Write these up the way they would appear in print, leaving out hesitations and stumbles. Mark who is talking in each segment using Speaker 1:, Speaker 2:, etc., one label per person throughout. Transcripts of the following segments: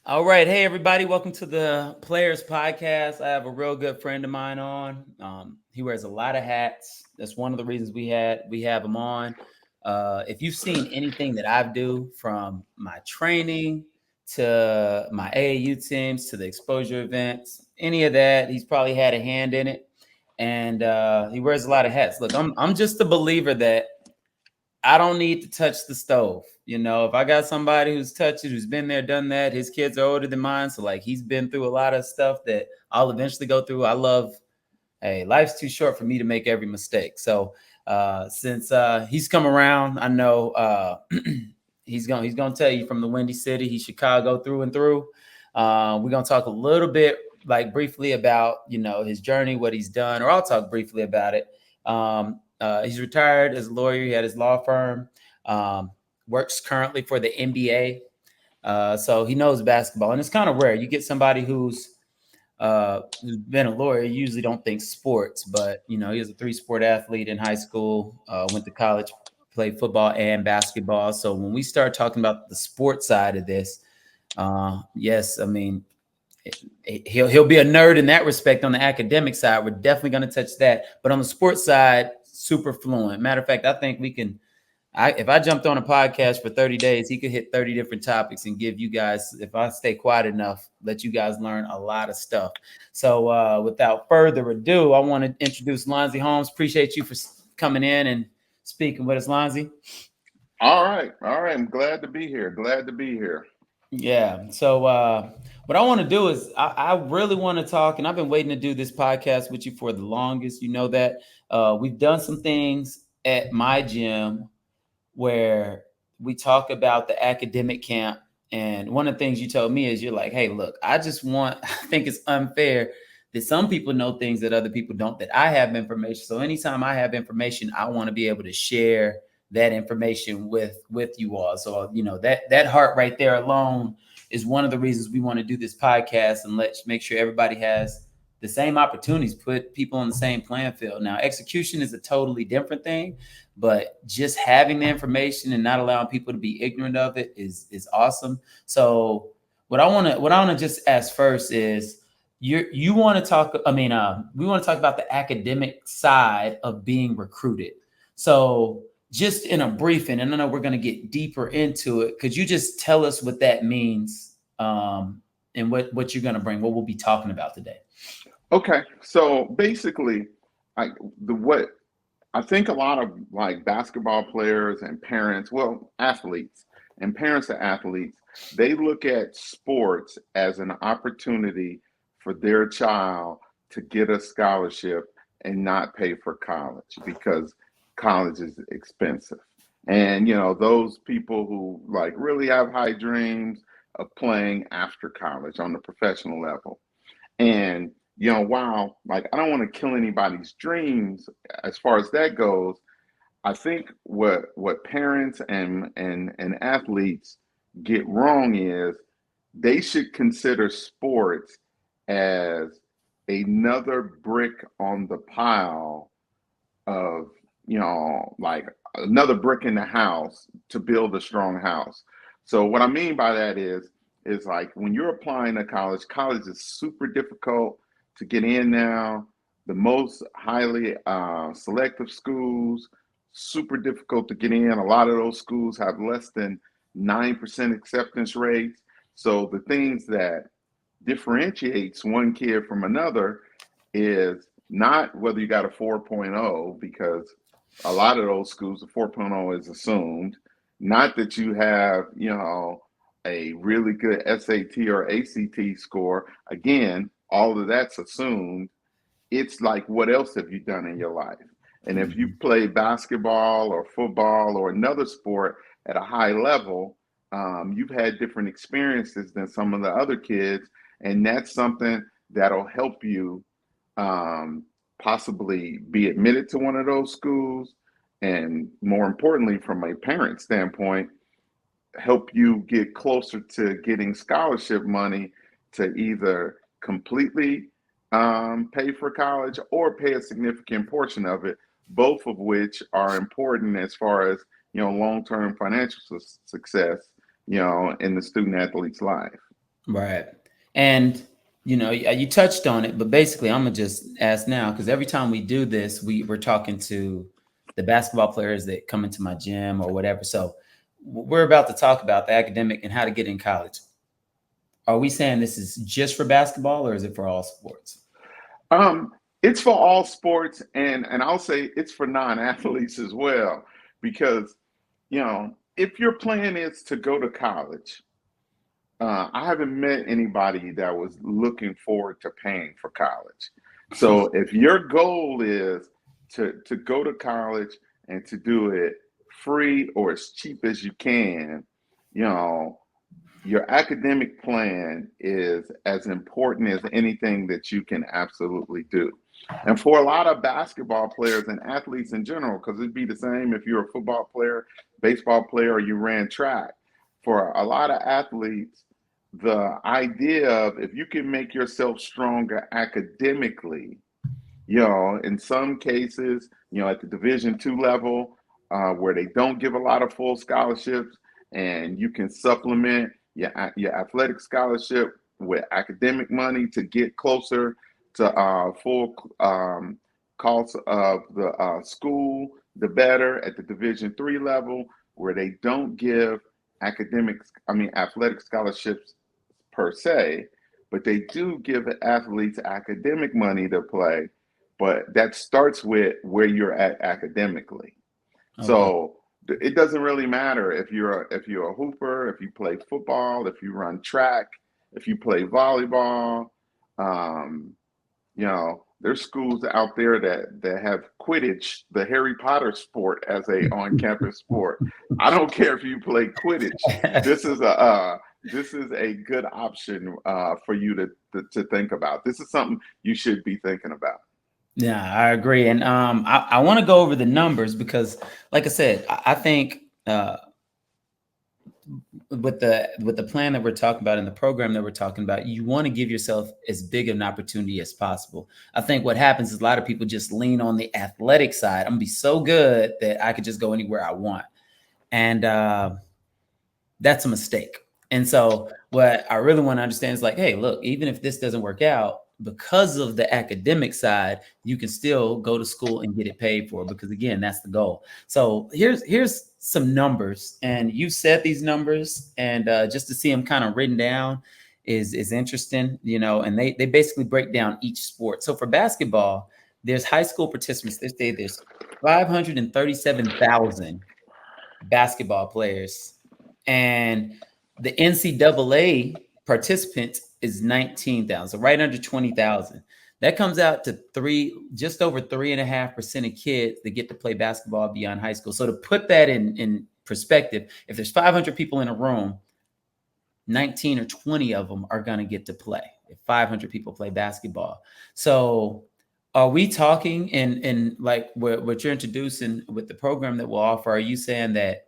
Speaker 1: All right, hey everybody, welcome to the Players Podcast. I have a real good friend of mine on. He wears a lot of hats. That's one of the reasons we have him on. If you've seen anything that I do, from my training to my AAU teams to the exposure events, any of that, he's probably had a hand in it. And he wears a lot of hats. Look, I'm just a believer that I don't need to touch the stove. If I got somebody who's touched it, who's been there, done that, his kids are older than mine. So, like, he's been through a lot of stuff that I'll eventually go through. I love, hey, life's too short for me to make every mistake. So, since he's come around, I know he's gonna tell you from the Windy City, he's Chicago through and through. We're gonna talk a little bit, like, briefly about his journey, what he's done, or I'll talk briefly about it. He's retired as a lawyer. He had his law firm. Um, Works currently for the NBA. So he knows basketball, and it's kind of rare. You get somebody who's been a lawyer. You usually don't think sports, but he was a three-sport athlete in high school. Went to college, played football and basketball. So when we start talking about the sports side of this, yes, I mean, he'll be a nerd in that respect. On the academic side, we're definitely going to touch that, but on the sports side, super fluent. Matter of fact, I think we can. If I jumped on a podcast for 30 days, he could hit 30 different topics and give you guys, if I stay quiet enough, let you guys learn a lot of stuff. So without further ado, I want to introduce Lonzy Holmes. Appreciate you for coming in and speaking with us, Lonzy.
Speaker 2: All right. I'm glad to be here. Glad to be here.
Speaker 1: Yeah. So what I want to do is I really want to talk, and I've been waiting to do this podcast with you for the longest. You know that we've done some things at my gym where we talk about the academic camp. And one of the things you told me is, you're like, hey, look, I think it's unfair that some people know things that other people don't, that I have information. So anytime I have information, I want to be able to share that information with you all. So, that heart right there alone is one of the reasons we want to do this podcast, and let's make sure everybody has the same opportunities, put people on the same playing field. Now, execution is a totally different thing, but just having the information and not allowing people to be ignorant of it is awesome. So what I want to just ask first is, you want to talk, I mean, we want to talk about the academic side of being recruited. So just in a briefing, and I know we're going to get deeper into it, could you just tell us what that means, and what you're going to bring, what we'll be talking about today?
Speaker 2: Okay. So basically, I the what I think a lot of like basketball players and parents, well, athletes and parents of athletes, they look at sports as an opportunity for their child to get a scholarship and not pay for college because college is expensive. And those people who like really have high dreams of playing after college on the professional level. And wow, like I don't want to kill anybody's dreams as far as that goes. I think what parents and athletes get wrong is they should consider sports as another brick on the pile of, like another brick in the house to build a strong house. So what I mean by that is like when you're applying to college, college is super difficult to get in now. The most highly selective schools, super difficult to get in. A lot of those schools have less than 9% acceptance rates. So the things that differentiates one kid from another is not whether you got a 4.0, because a lot of those schools, the 4.0 is assumed. Not that you have, a really good SAT or ACT score. Again, all of that's assumed. It's like, what else have you done in your life? And if you
Speaker 1: Mhm.
Speaker 2: play basketball or football or another sport at a high level, you've had different experiences than some of the other kids. And that's something that'll help you um, possibly be admitted to one of those schools. And more importantly, from a parent standpoint, help you get closer to getting scholarship money to either completely pay for college or pay a significant portion of it, both of which are important as far as long-term financial success in the student athlete's life.
Speaker 1: Right. And you touched on it, but basically I'm gonna just ask now because every time we do this, we're talking to the basketball players that come into my gym or whatever. So we're about to talk about the academic and how to get in college. Are we saying this is just for basketball or is it for all sports?
Speaker 2: It's for all sports, and I'll say it's for non-athletes as well, because if your plan is to go to college, I haven't met anybody that was looking forward to paying for college. So if your goal is to go to college and to do it free or as cheap as you can, you know, your academic plan is as important as anything that you can absolutely do. And for a lot of basketball players and athletes in general, because it'd be the same if you're a football player, baseball player, or you ran track. For a lot of athletes, the idea of if you can make yourself stronger academically, in some cases, at the Division II level, where they don't give a lot of full scholarships, and you can supplement your athletic scholarship with academic money to get closer to full cost of the school, the better. At the Division III level, where they don't give athletic scholarships per se, but they do give athletes academic money to play, but that starts with where you're at academically.
Speaker 1: Okay.
Speaker 2: So it doesn't really matter if you're a hooper, if you play football, if you run track, if you play volleyball. Um, there's schools out there that have Quidditch, the Harry Potter sport, as a on-campus sport. I don't care if you play Quidditch. This is a good option for you to think about. This is something you should be thinking about.
Speaker 1: Yeah, I agree. And I want to go over the numbers because, like I said, I think with the plan that we're talking about and the program that we're talking about, you want to give yourself as big an opportunity as possible. I think what happens is a lot of people just lean on the athletic side. I'm gonna be so good that I could just go anywhere I want, and that's a mistake. And so, what I really want to understand is like, hey, look, even if this doesn't work out, because of the academic side, you can still go to school and get it paid for because again, that's the goal. So here's some numbers, and you said these numbers, and just to see them kind of written down is interesting, And they basically break down each sport. So for basketball, there's high school participants. They say there's 537,000 basketball players, and the NCAA participants is 19,000, so right under 20,000. That comes out to just over 3.5% of kids that get to play basketball beyond high school. So to put that in perspective, if there's 500 people in a room, 19 or 20 of them are going to get to play if 500 people play basketball. So are we talking in like what you're introducing with the program that we'll offer? Are you saying that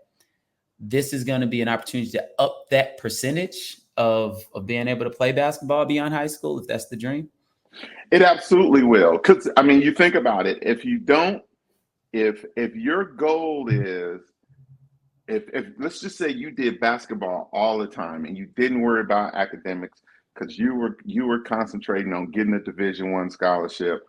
Speaker 1: this is going to be an opportunity to up that percentage of being able to play basketball beyond high school if that's the dream?
Speaker 2: It absolutely will. Because I mean, you think about it. If you don't, if your goal is, if let's just say you did basketball all the time and you didn't worry about academics because you were concentrating on getting a Division I scholarship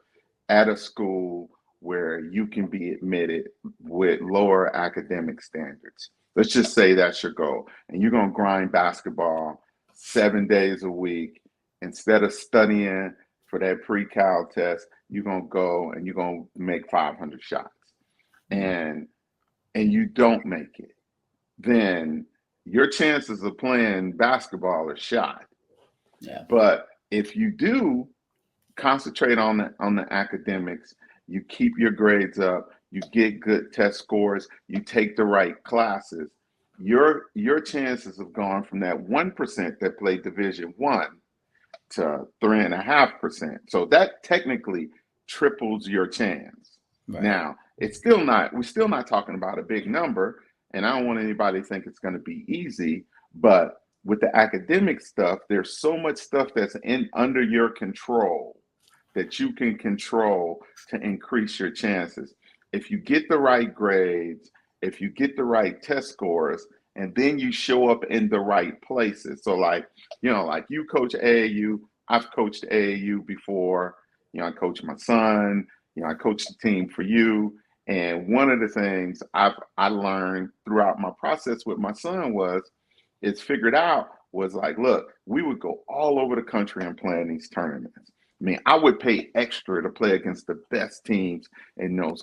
Speaker 2: at a school where you can be admitted with lower academic standards. Let's just say that's your goal, and you're gonna grind basketball 7 days a week instead of studying for that pre-cal test. You're gonna go and you're gonna make 500 shots, and you don't make it, then your chances of playing basketball are shot.
Speaker 1: Yeah.
Speaker 2: But if you do concentrate on the academics, you keep your grades up, you get good test scores, you take the right classes, your chances of going from that 1% that played Division I to 3.5%. So that technically triples your chance.
Speaker 1: Right.
Speaker 2: Now, we're still not talking about a big number, and I don't want anybody to think it's going to be easy, but with the academic stuff, there's so much stuff that's under your control that you can control to increase your chances. If you get the right grades, if you get the right test scores, and then you show up in the right places. So like, like you coach AAU, I've coached AAU before. I coach my son, I coached the team for you. And one of the things I learned throughout my process with my son figured out was like, look, we would go all over the country and play in these tournaments. I mean, I would pay extra to play against the best teams in those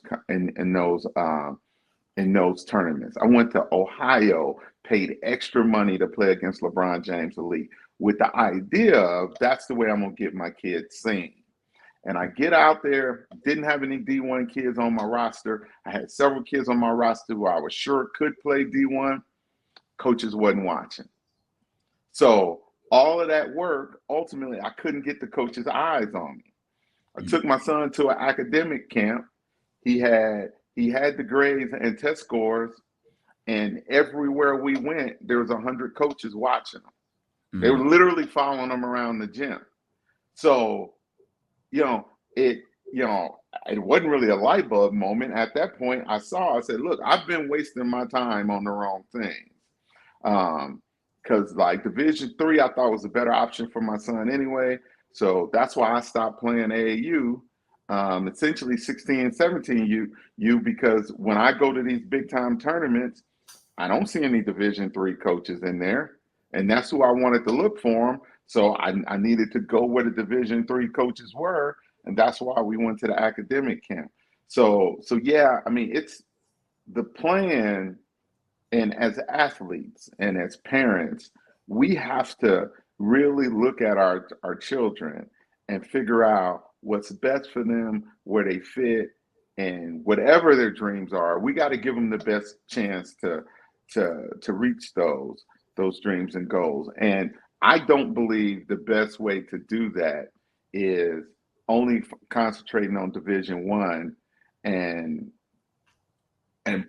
Speaker 2: tournaments. I went to Ohio, paid extra money to play against LeBron James Elite, with the idea of that's the way I'm gonna get my kids seen. And I get out there, didn't have any D1 kids on my roster. I had several kids on my roster who I was sure could play D1. Coaches wasn't watching. So all of that work, ultimately, I couldn't get the coach's eyes on me. I took my son to an academic camp. He had the grades and test scores, and everywhere we went, there was 100 coaches watching them. They were literally following him around the gym. So, it wasn't really a light bulb moment. At that point, I said, look, I've been wasting my time on the wrong things. Because like Division III, I thought was a better option for my son anyway. So that's why I stopped playing AAU. Essentially 16, 17 U, because when I go to these big time tournaments, I don't see any Division III coaches in there. And that's who I wanted to look for them. So I needed to go where the Division III coaches were. And that's why we went to the academic camp. So yeah, I mean, it's the plan. And as athletes and as parents, we have to really look at our children and figure out what's best for them, where they fit, and whatever their dreams are. We got to give them the best chance to reach those dreams and goals. And I don't believe the best way to do that is only concentrating on Division One and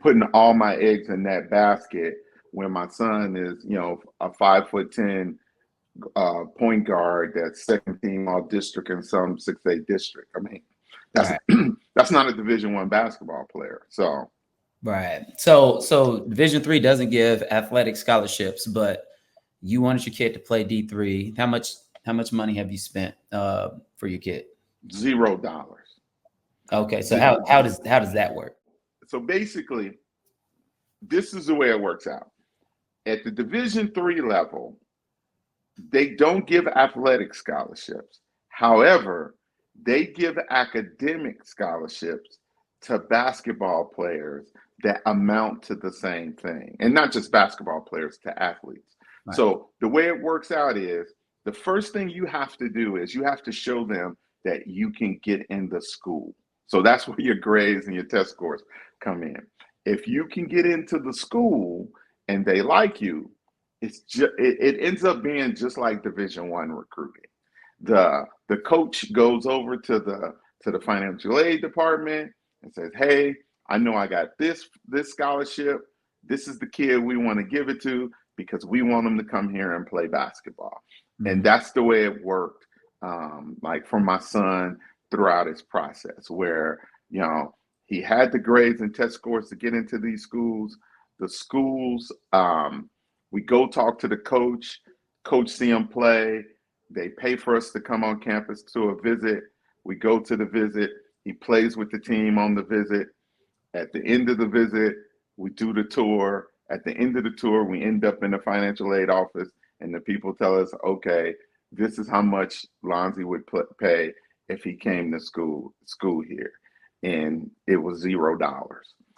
Speaker 2: putting all my eggs in that basket when my son is, a 5'10" point guard that's second team all district in some 6A district. I mean, that's not a Division I basketball player. So
Speaker 1: right. So Division III doesn't give athletic scholarships, but you wanted your kid to play D3. How much money have you spent for your kid?
Speaker 2: $0.
Speaker 1: Okay, so how does that work?
Speaker 2: So basically, this is the way it works out. At the Division III level, they don't give athletic scholarships. However, they give academic scholarships to basketball players that amount to the same thing. And not just basketball players, to athletes. Right. So the way it works out is the first thing you have to do is you have to show them that you can get in the school. So that's where your grades and your test scores come in. If you can get into the school and they like you, it ends up being just like Division I recruiting. The coach goes over to the financial aid department and says, "Hey, I know I got this scholarship. This is the kid we want to give it to because we want him to come here and play basketball." Mm-hmm. And that's the way it worked, like for my son throughout his process, where he had the grades and test scores to get into these schools. The schools, we go talk to the coach see him play. They pay for us to come on campus to a visit. We go to the visit. He plays with the team on the visit. At the end of the visit, we do the tour. At the end of the tour, we end up in the financial aid office, and the people tell us, okay, this is how much Lonzy would pay if he came to school here. And it was $0.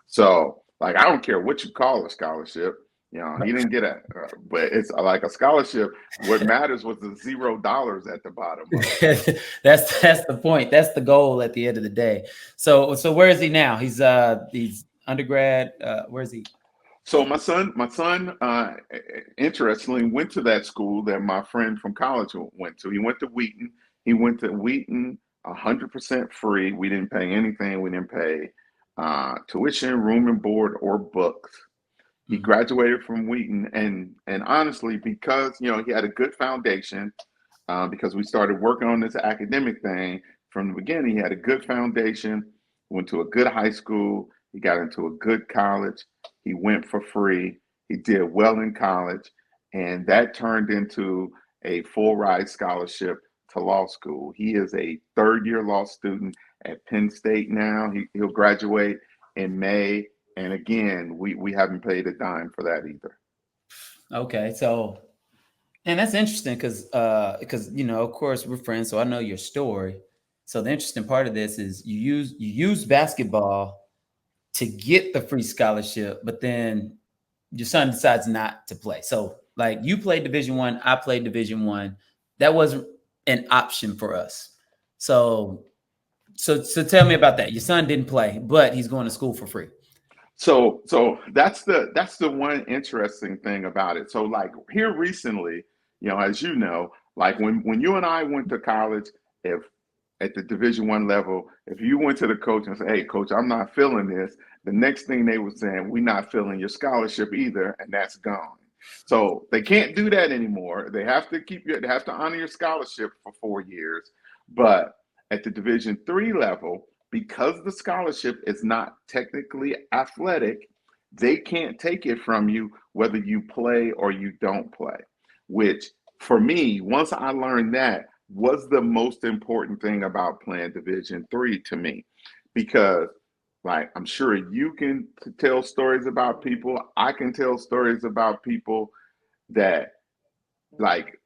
Speaker 2: So, like, I don't care what you call a scholarship. He didn't get it, but it's like a scholarship. What matters was the $0 at the bottom.
Speaker 1: That's the point. That's the goal at the end of the day. So where is he now? He's undergrad. Where is he?
Speaker 2: So my son, interestingly, went to that school that my friend from college went to. He went to Wheaton. He went to Wheaton 100% free. We didn't pay anything. We didn't pay tuition, room and board, or books. He graduated from Wheaton, and honestly, because he had a good foundation, because we started working on this academic thing from the beginning. He had a good foundation. Went to a good high school. He got into a good college. He went for free, He did well in college, and that turned into a full ride scholarship to law school. He is a third year law student at Penn State now. He'll graduate in May. And again, we haven't paid a dime for that either.
Speaker 1: Okay, so and that's interesting because of course we're friends, so I know your story. So the interesting part of this is you use basketball to get the free scholarship, but then your son decides not to play. So like you played Division 1, I played Division 1. That wasn't an option for us. So so tell me about that. Your son didn't play, but he's going to school for free.
Speaker 2: So that's the one interesting thing about it. So like here recently, as you know, like when you and I went to college, if at the Division 1 level, if you went to the coach and said, "Hey, coach, I'm not feeling this," the next thing they were saying, "We're not feeling your scholarship either," and that's gone. So they can't do that anymore. They have to keep you. They have to honor your scholarship for 4 years. But at the Division 3 level, because the scholarship is not technically athletic, they can't take it from you whether you play or you don't play. Which for me, once I learned that, was the most important thing about playing Division 3 to me, because like I'm sure you can tell stories about people, I can tell stories about people that like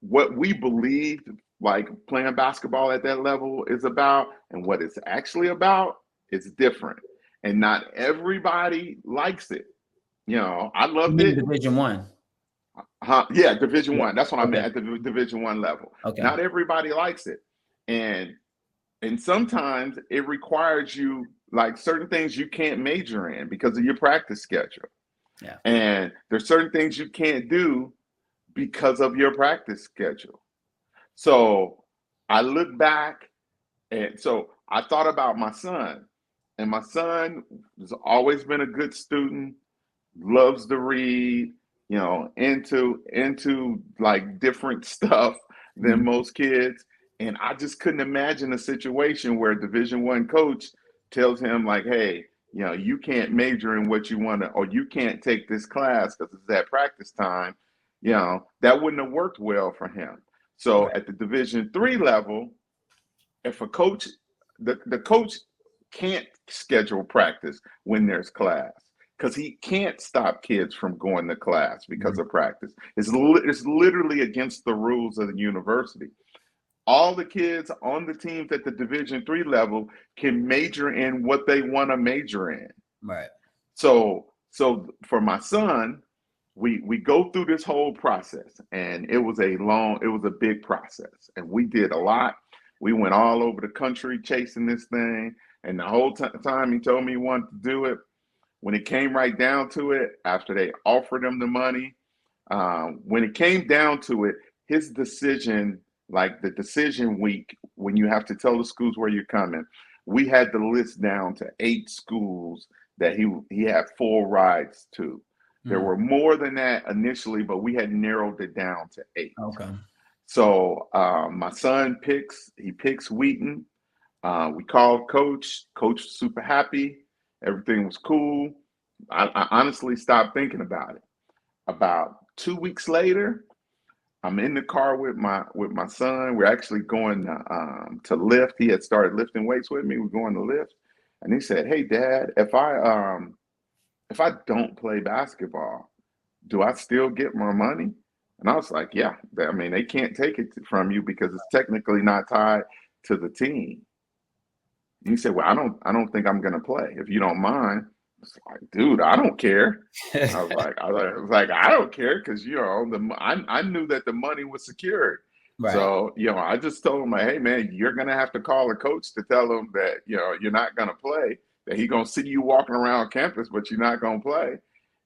Speaker 2: what we believed like playing basketball at that level is about and what it's actually about is different. And not everybody likes it. I
Speaker 1: You
Speaker 2: loved
Speaker 1: mean
Speaker 2: it.
Speaker 1: Division 1?
Speaker 2: Yeah, Division
Speaker 1: Yeah.
Speaker 2: One. That's what I meant
Speaker 1: Okay.
Speaker 2: at the Division 1 level.
Speaker 1: Okay.
Speaker 2: Not everybody likes it. And sometimes it requires you like certain things you can't major in because of your practice schedule.
Speaker 1: Yeah.
Speaker 2: And there's certain things you can't do because of your practice schedule. So I look back, and so I thought about my son, and my son has always been a good student, loves to read, into like different stuff than
Speaker 1: Mhm.
Speaker 2: most kids. And I just couldn't imagine a situation where a Division 1 coach tells him like, "Hey, you can't major in what you want to, or you can't take this class because it's at practice time." That wouldn't have worked well for him. So
Speaker 1: Right.
Speaker 2: at the Division 3 level, if a coach, the coach can't schedule practice when there's class because he can't stop kids from going to class because
Speaker 1: Mhm.
Speaker 2: of practice. It's literally against the rules of the university. All the kids on the teams at the Division 3 level can major in what they want to major in.
Speaker 1: Right.
Speaker 2: So for my son, we go through this whole process, and it was a big process, and we did a lot. We went all over the country chasing this thing, and the whole time he told me he wanted to do it. When it came right down to it, after they offered him the money, when it came down to it, his decision, like the decision week, when you have to tell the schools where you're coming, we had the list down to 8 schools that he had full rides to. There
Speaker 1: Mm.
Speaker 2: were more than that initially, but we had narrowed it down to 8.
Speaker 1: Okay.
Speaker 2: So my son picks Wheaton. We called coach. Coach was super happy. Everything was cool. I honestly stopped thinking about it. About 2 weeks later, I'm in the car with my son. We're actually going to lift. He had started lifting weights with me. We're going to lift, and he said, "Hey, Dad, if I don't play basketball, do I still get more money?" And I was like, "Yeah. I mean, they can't take it from you because it's technically not tied to the team." And he said, "Well, I don't think I'm gonna play if you don't mind." It's like, dude, I don't care. I don't care because I knew that the money was secured.
Speaker 1: Right.
Speaker 2: So I just told him like, "Hey man, you're gonna have to call a coach to tell him that you're not gonna play. That he gonna see you walking around campus, but you're not gonna play."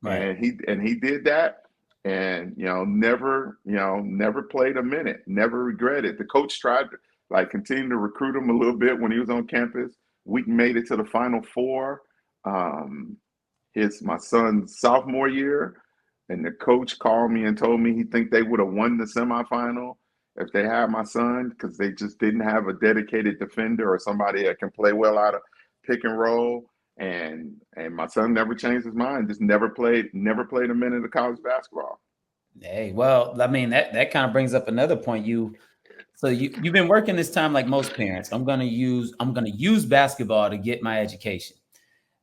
Speaker 1: Right.
Speaker 2: And he did that, and never played a minute, never regretted. The coach tried to like continue to recruit him a little bit when he was on campus. We made it to the Final Four. Um, my son's sophomore year, and the coach called me and told me he think they would have won the semifinal if they had my son because they just didn't have a dedicated defender or somebody that can play well out of pick and roll. And my son never changed his mind. Just never played a minute of college basketball.
Speaker 1: Hey, well, I mean that kind of brings up another point. You've been working this time like most parents. I'm gonna use basketball to get my education.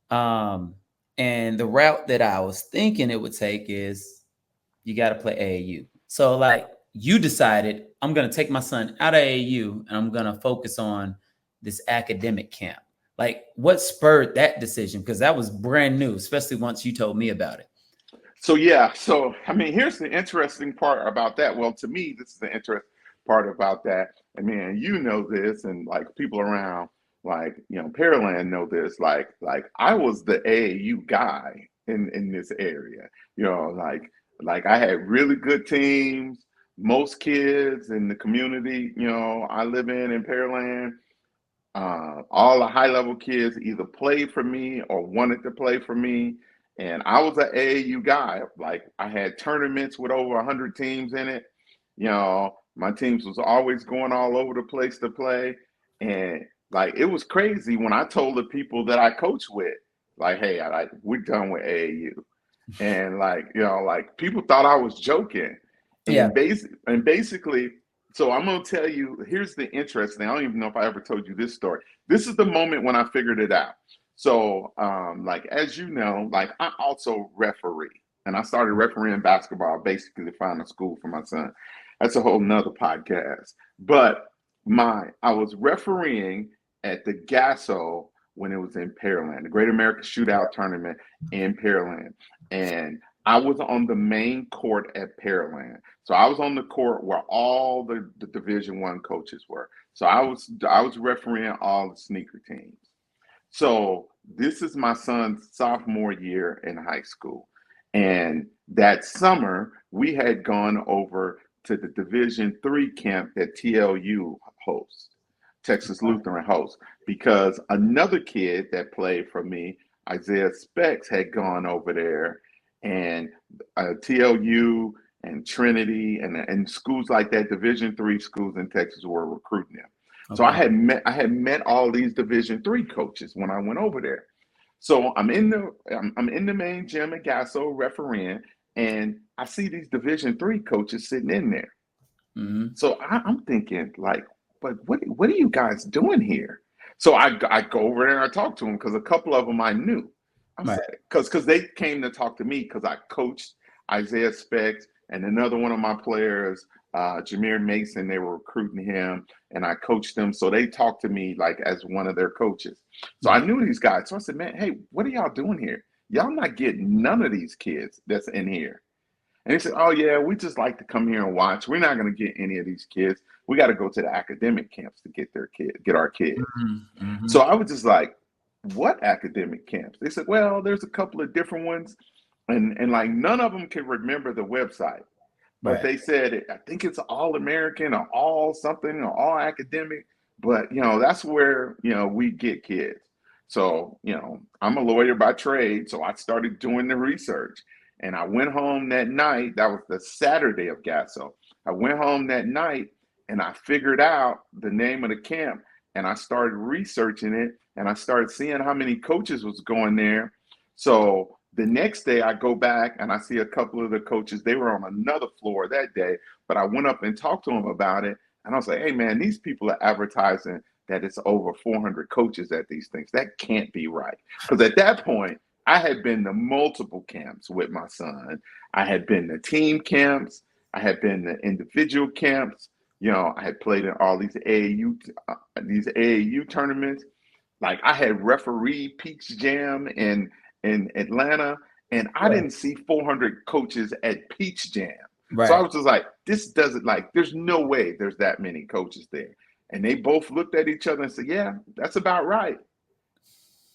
Speaker 1: Um, and the route that I was thinking it would take is you got to play AAU. So like you decided I'm gonna take my son out of AAU and I'm gonna focus on this academic camp. Like what spurred that decision? Because that was brand new, especially once you told me about it.
Speaker 2: So yeah, so I mean, here's the interesting part about that. Well, to me, this is the interesting part about that. I mean, you know this, and like people around, like Pearland know this. Like I was the AAU guy in this area. Like I had really good teams. Most kids in the community, I live in Pearland, all the high level kids either played for me or wanted to play for me. And I was an AAU guy. Like I had tournaments with over 100 teams in it. My teams was always going all over the place to play. And like it was crazy when I told the people that I coach with, like, hey, we're done with AAU. And like people thought I was joking.
Speaker 1: Yeah.
Speaker 2: And basically, so I'm gonna tell you, here's the interesting. I don't even know if I ever told you this story. This is the moment when I figured it out. So like as you know, like I also referee. And I started refereeing basketball basically to find a school for my son. That's a whole nother podcast. But I was refereeing at the Gasso when it was in Pearland, the Great American Shootout Tournament in Pearland. And I was on the main court at Pearland. So I was on the court where all the Division One coaches were. So I was refereeing all the sneaker teams. So this is my son's sophomore year in high school. And that summer, we had gone over to the Division 3 camp that TLU hosts, Texas Lutheran hosts, because another kid that played for me, Isaiah Specs, had gone over there, and TLU and Trinity and schools like that, Division 3 schools in Texas, were recruiting him. So
Speaker 1: Okay.
Speaker 2: I had met all these Division 3 coaches when I went over there. So I'm in the main gym at Gasso refereeing, and I see these Division 3 coaches sitting in there.
Speaker 1: Hmm.
Speaker 2: So I'm thinking like, but what are you guys doing here? So I go over there and I talk to them because a couple of them I knew. I
Speaker 1: Right.
Speaker 2: said because they came to talk to me because I coached Isaiah Specs and another one of my players, Jameer Mason. They were recruiting him, and I coached them. So they talked to me like as one of their coaches. So I
Speaker 1: Right.
Speaker 2: knew these guys. So I said, man, hey, what are y'all doing here? Y'all not getting none of these kids that's in here. And he said, oh, yeah, we just like to come here and watch. We're not going to get any of these kids. We got to go to the academic camps to get our kids.
Speaker 1: Hmm.
Speaker 2: So I was just like, what academic camps? They said, well, there's a couple of different ones. And like none of them can remember the website. But
Speaker 1: Right.
Speaker 2: they said, I think it's all American or all something or all academic. But, that's where, we get kids. So, I'm a lawyer by trade. So I started doing the research. And I went home that night. That was the Saturday of Gasso. I went home that night and I figured out the name of the camp and I started researching it and I started seeing how many coaches was going there. So the next day I go back and I see a couple of the coaches. They were on another floor that day, but I went up and talked to them about it. And I was like, hey, man, these people are advertising that it's over 400 coaches at these things. That can't be right. Because at that point, I had been to multiple camps with my son. I had been to team camps. I had been to individual camps. I had played in all these AAU tournaments. Like I had refereed Peach Jam in Atlanta, and I
Speaker 1: Right.
Speaker 2: didn't see 400 coaches at Peach Jam. So I
Speaker 1: Right.
Speaker 2: was just like, this doesn't like. There's no way there's that many coaches there. And they both looked at each other and said, yeah, that's about right.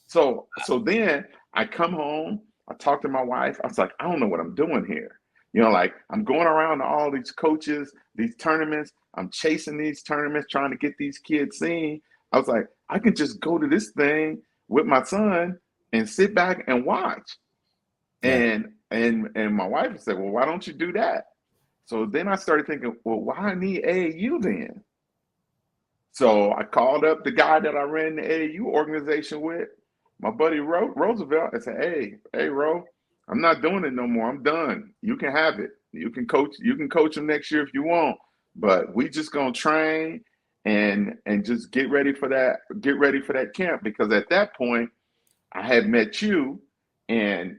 Speaker 2: So then I come home, I talk to my wife. I was like, I don't know what I'm doing here. Like I'm going around to all these coaches, these tournaments. I'm chasing these tournaments, trying to get these kids seen. I was like, I can just go to this thing with my son and sit back and watch.
Speaker 1: Yeah.
Speaker 2: And my wife said, well, why don't you do that? So then I started thinking, well, why I need AAU then? So I called up the guy that I ran the AAU organization with. my buddy Roosevelt, I said, hey, Ro, I'm not doing it no more. I'm done. You can have it. You can coach him next year if you want, but we just gonna train and just get ready for that camp because at that point I had met you and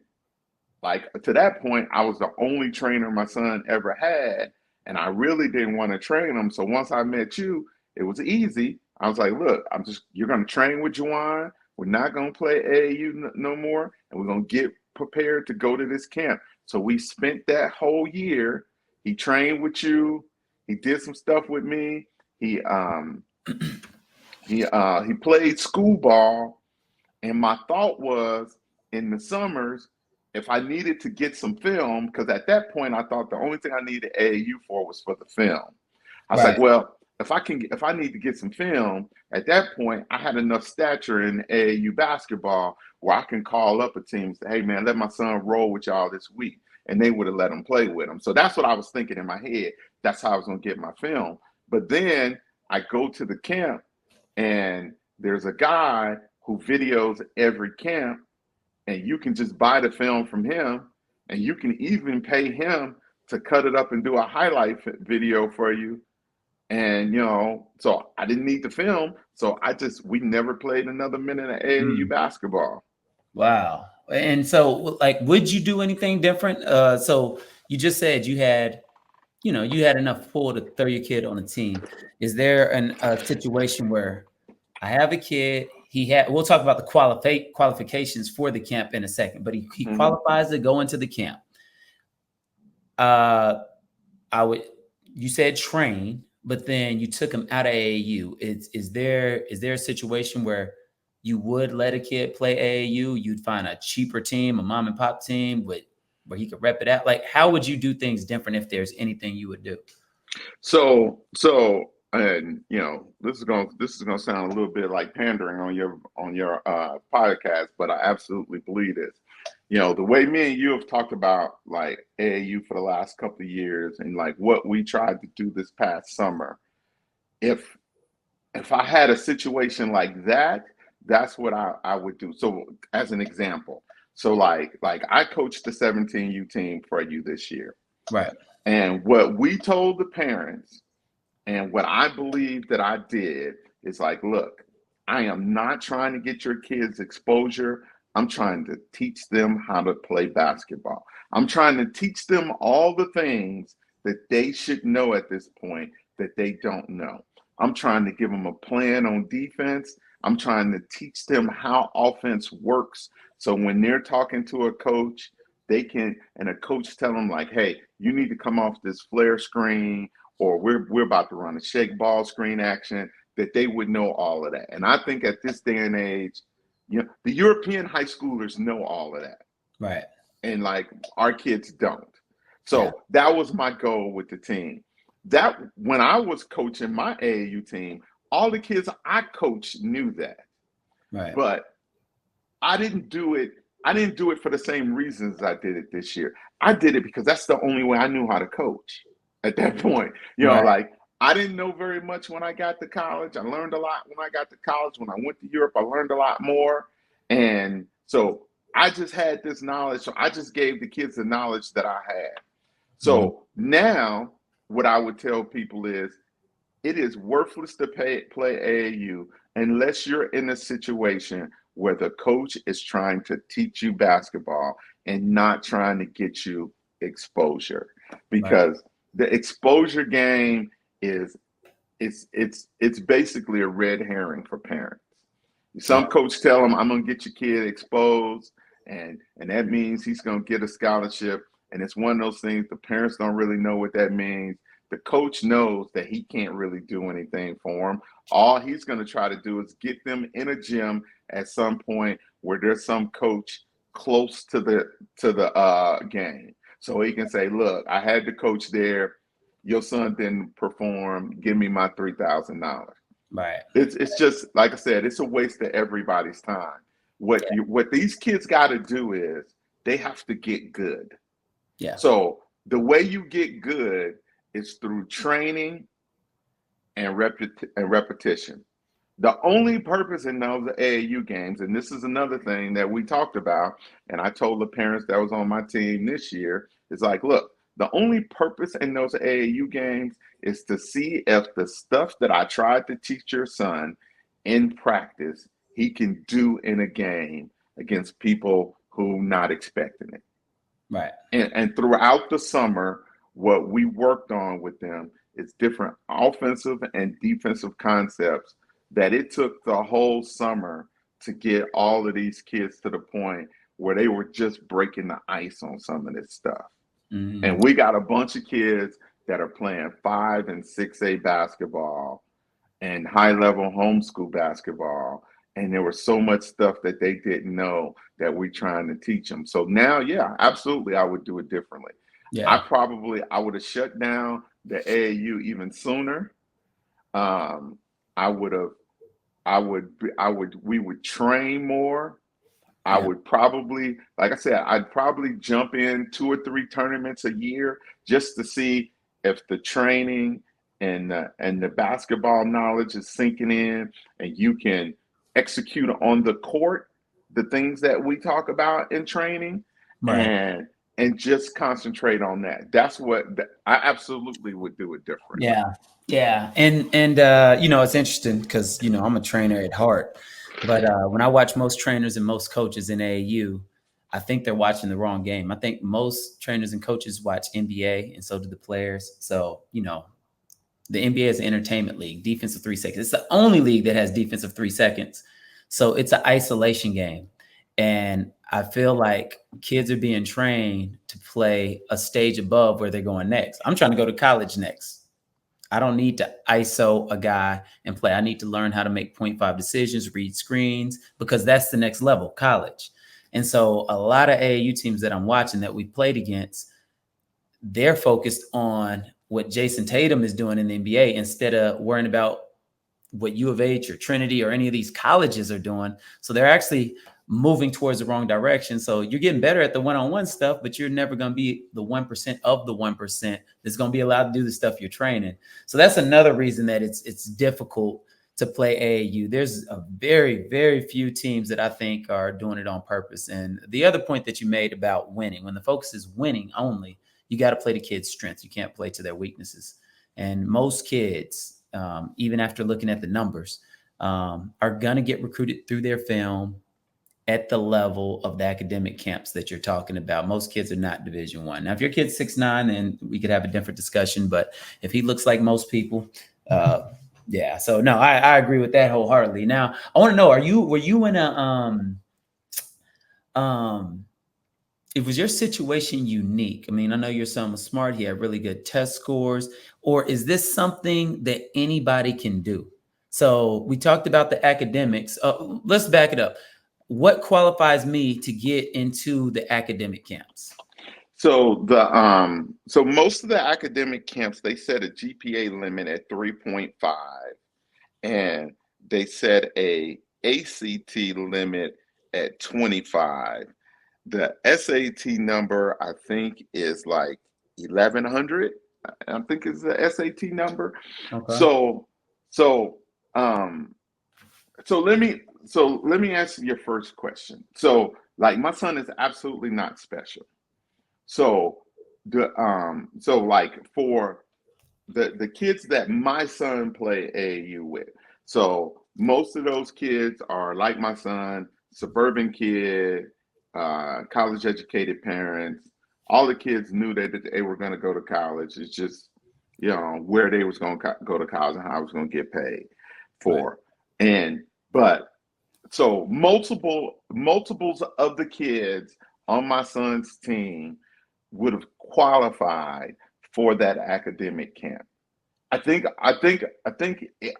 Speaker 2: like to that point, I was the only trainer my son ever had, and I really didn't want to train him. So once I met you, it was easy. I was like, look, you're gonna train with Juwan. We're not gonna play AAU no more, and we're gonna get prepared to go to this camp. So we spent that whole year. He trained with you. He did some stuff with me. He he played school ball, and my thought was in the summers, if I needed to get some film, because at that point I thought the only thing I needed AAU for was for the film. I was like,
Speaker 1: Right.
Speaker 2: well, if I need to get some film, at that point I had enough stature in AAU basketball where I can call up a team and say, hey man, let my son roll with y'all this week. And they would have let him play with him. So that's what I was thinking in my head. That's how I was gonna get my film. But then I go to the camp and there's a guy who videos every camp, and you can just buy the film from him, and you can even pay him to cut it up and do a highlight video for you. And so I didn't need the film, so we never played another minute of AAU
Speaker 1: Mm.
Speaker 2: basketball.
Speaker 1: Wow. And so, like, would you do anything different? So you just said you had enough pull to throw your kid on a team. Is there a situation where I have a kid? We'll talk about the qualifications for the camp in a second, but he
Speaker 2: Mm-hmm.
Speaker 1: qualifies to go into the camp. Uh, I would, you said train, but then you took him out of AAU. Is there a situation where you would let a kid play AAU? You'd find a cheaper team, a mom and pop team where he could rep it out. Like, how would you do things different if there's anything you would do?
Speaker 2: And this is gonna sound a little bit like pandering on your podcast, but I absolutely believe this. The way me and you have talked about like AAU for the last couple of years and like what we tried to do this past summer. If if I had a situation like that, that's what I would do. So as an example, so like I coached the 17U team for you this year.
Speaker 1: Right.
Speaker 2: And what we told the parents and what I believe that I did is like, look, I am not trying to get your kids exposure. I'm trying to teach them how to play basketball. I'm trying to teach them all the things that they should know at this point that they don't know. I'm trying to give them a plan on defense. I'm trying to teach them how offense works. So when they're talking to a coach, and a coach tell them like, hey, you need to come off this flare screen or we're about to run a shake ball screen action, that they would know all of that. And I think at this day and age, the European high schoolers know all of that.
Speaker 1: Right.
Speaker 2: And like our kids don't.
Speaker 1: Yeah.
Speaker 2: So that was my goal with the team. That when I was coaching my AAU team, all the kids I coached knew that.
Speaker 1: Right.
Speaker 2: But I didn't do it. I didn't do it for the same reasons I did it this year. I did it because that's the only way I knew how to coach at that point.
Speaker 1: Right.
Speaker 2: Like I didn't know very much when I got to college. I learned a lot when I got to college. When I went to Europe, I learned a lot more. And so I just had this knowledge. So I just gave the kids the knowledge that I had.
Speaker 1: Mhm.
Speaker 2: So now what I would tell people is it is worthless to play AAU unless you're in a situation where the coach is trying to teach you basketball and not trying to get you exposure.
Speaker 1: Right.
Speaker 2: Because the exposure game is it's basically a red herring for parents.
Speaker 1: Yeah.
Speaker 2: Some coach tell them, I'm gonna get your kid exposed, and that means he's gonna get a scholarship. And it's one of those things the parents don't really know what that means. The coach knows that he can't really do anything for them. All he's gonna try to do is get them in a gym at some point where there's some coach close to the game. So he can say, look, I had the coach there. Your son didn't perform. Give me my $3,000.
Speaker 1: Right.
Speaker 2: It's just like I said, it's a waste of everybody's time.
Speaker 1: Yeah.
Speaker 2: What these kids got to do is they have to get good.
Speaker 1: Yeah.
Speaker 2: So the way you get good is through training and repetition. The only purpose in those AAU games, and this is another thing that we talked about, and I told the parents that was on my team this year, is like, look, the only purpose in those AAU games is to see if the stuff that I tried to teach your son in practice, he can do in a game against people who not expecting it.
Speaker 1: Right.
Speaker 2: And throughout the summer, what we worked on with them is different offensive and defensive concepts that it took the whole summer to get all of these kids to the point where they were just breaking the ice on some of this stuff.
Speaker 1: Mm-hmm.
Speaker 2: And we got a bunch of kids that are playing 5 and 6A basketball and high level homeschool basketball. And there was so much stuff that they didn't know that we're trying to teach them. So now, yeah, absolutely, I would do it differently.
Speaker 1: Yeah.
Speaker 2: I would have shut down the AAU even sooner. I would have, we would train more. I
Speaker 1: Yeah.
Speaker 2: would probably, like I said, I'd probably jump in 2 or 3 tournaments a year just to see if the training and the basketball knowledge is sinking in, and you can execute on the court the things that we talk about in training,
Speaker 1: Right.
Speaker 2: and just concentrate on that. That's what I absolutely would do it differently.
Speaker 1: Yeah. Yeah. And it's interesting because I'm a trainer at heart. But when I watch most trainers and most coaches in AAU, I think they're watching the wrong game. I think most trainers and coaches watch NBA, and so do the players. So, the NBA is an entertainment league, defensive 3 seconds. It's the only league that has defensive 3 seconds. So it's an isolation game. And I feel like kids are being trained to play a stage above where they're going next. I'm trying to go to college next. I don't need to ISO a guy and play. I need to learn how to make 0.5 decisions, read screens, because that's the next level, college. And so a lot of AAU teams that I'm watching that we played against, they're focused on what Jason Tatum is doing in the NBA instead of worrying about what U of H or Trinity or any of these colleges are doing. So they're actually moving towards the wrong direction. So you're getting better at the one-on-one stuff, but you're never going to be the 1% of the 1% that's going to be allowed to do the stuff you're training. So that's another reason that it's difficult to play AAU. There's a very, very few teams that I think are doing it on purpose. And the other point that you made about winning, when the focus is winning only, you got to play to kids' strengths. You can't play to their weaknesses. And most kids, even after looking at the numbers, are going to get recruited through their film at the level of the academic camps that you're talking about. Most kids are not Division I. Now, if your kid's 6'9", then we could have a different discussion. But if he looks like most people, yeah. So no, I agree with that wholeheartedly. Now, I want to know, were you in it was your situation unique? I mean, I know your son was smart. He had really good test scores. Or is this something that anybody can do? So we talked about the academics. Let's back it up. What qualifies me to get into the academic camps?
Speaker 2: So most of the academic camps, they set a GPA limit at 3.5, and they set a ACT limit at 25. The SAT number, I think, is like 1100. I think is the SAT number.
Speaker 1: Okay.
Speaker 2: So so um let me answer your first question. So like my son is absolutely not special. So like for the kids that my son play AAU with, so most of those kids are like my son, suburban kid, college educated parents. All the kids knew that they were going to go to college. It's just where they was going to go to college and how I was going to get paid
Speaker 1: Right.
Speaker 2: for. And but so multiples of the kids on my son's team would have qualified for that academic camp. I think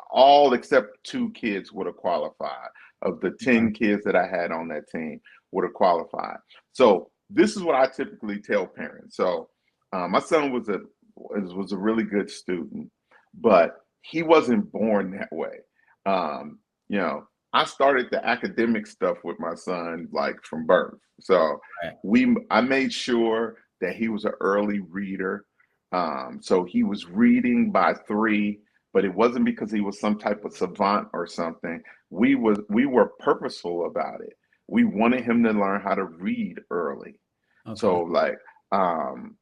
Speaker 2: all except 2 kids would have qualified. Of the 10 kids that I had on that team would have qualified. So this is what I typically tell parents. So my son was a really good student, but he wasn't born that way. Um, I started the academic stuff with my son like from birth. So
Speaker 1: Right.
Speaker 2: I made sure that he was an early reader. So he was reading by 3. but it wasn't because he was some type of savant or something. We were purposeful about it. We wanted him to learn how to read early.
Speaker 1: Okay.
Speaker 2: So like, um,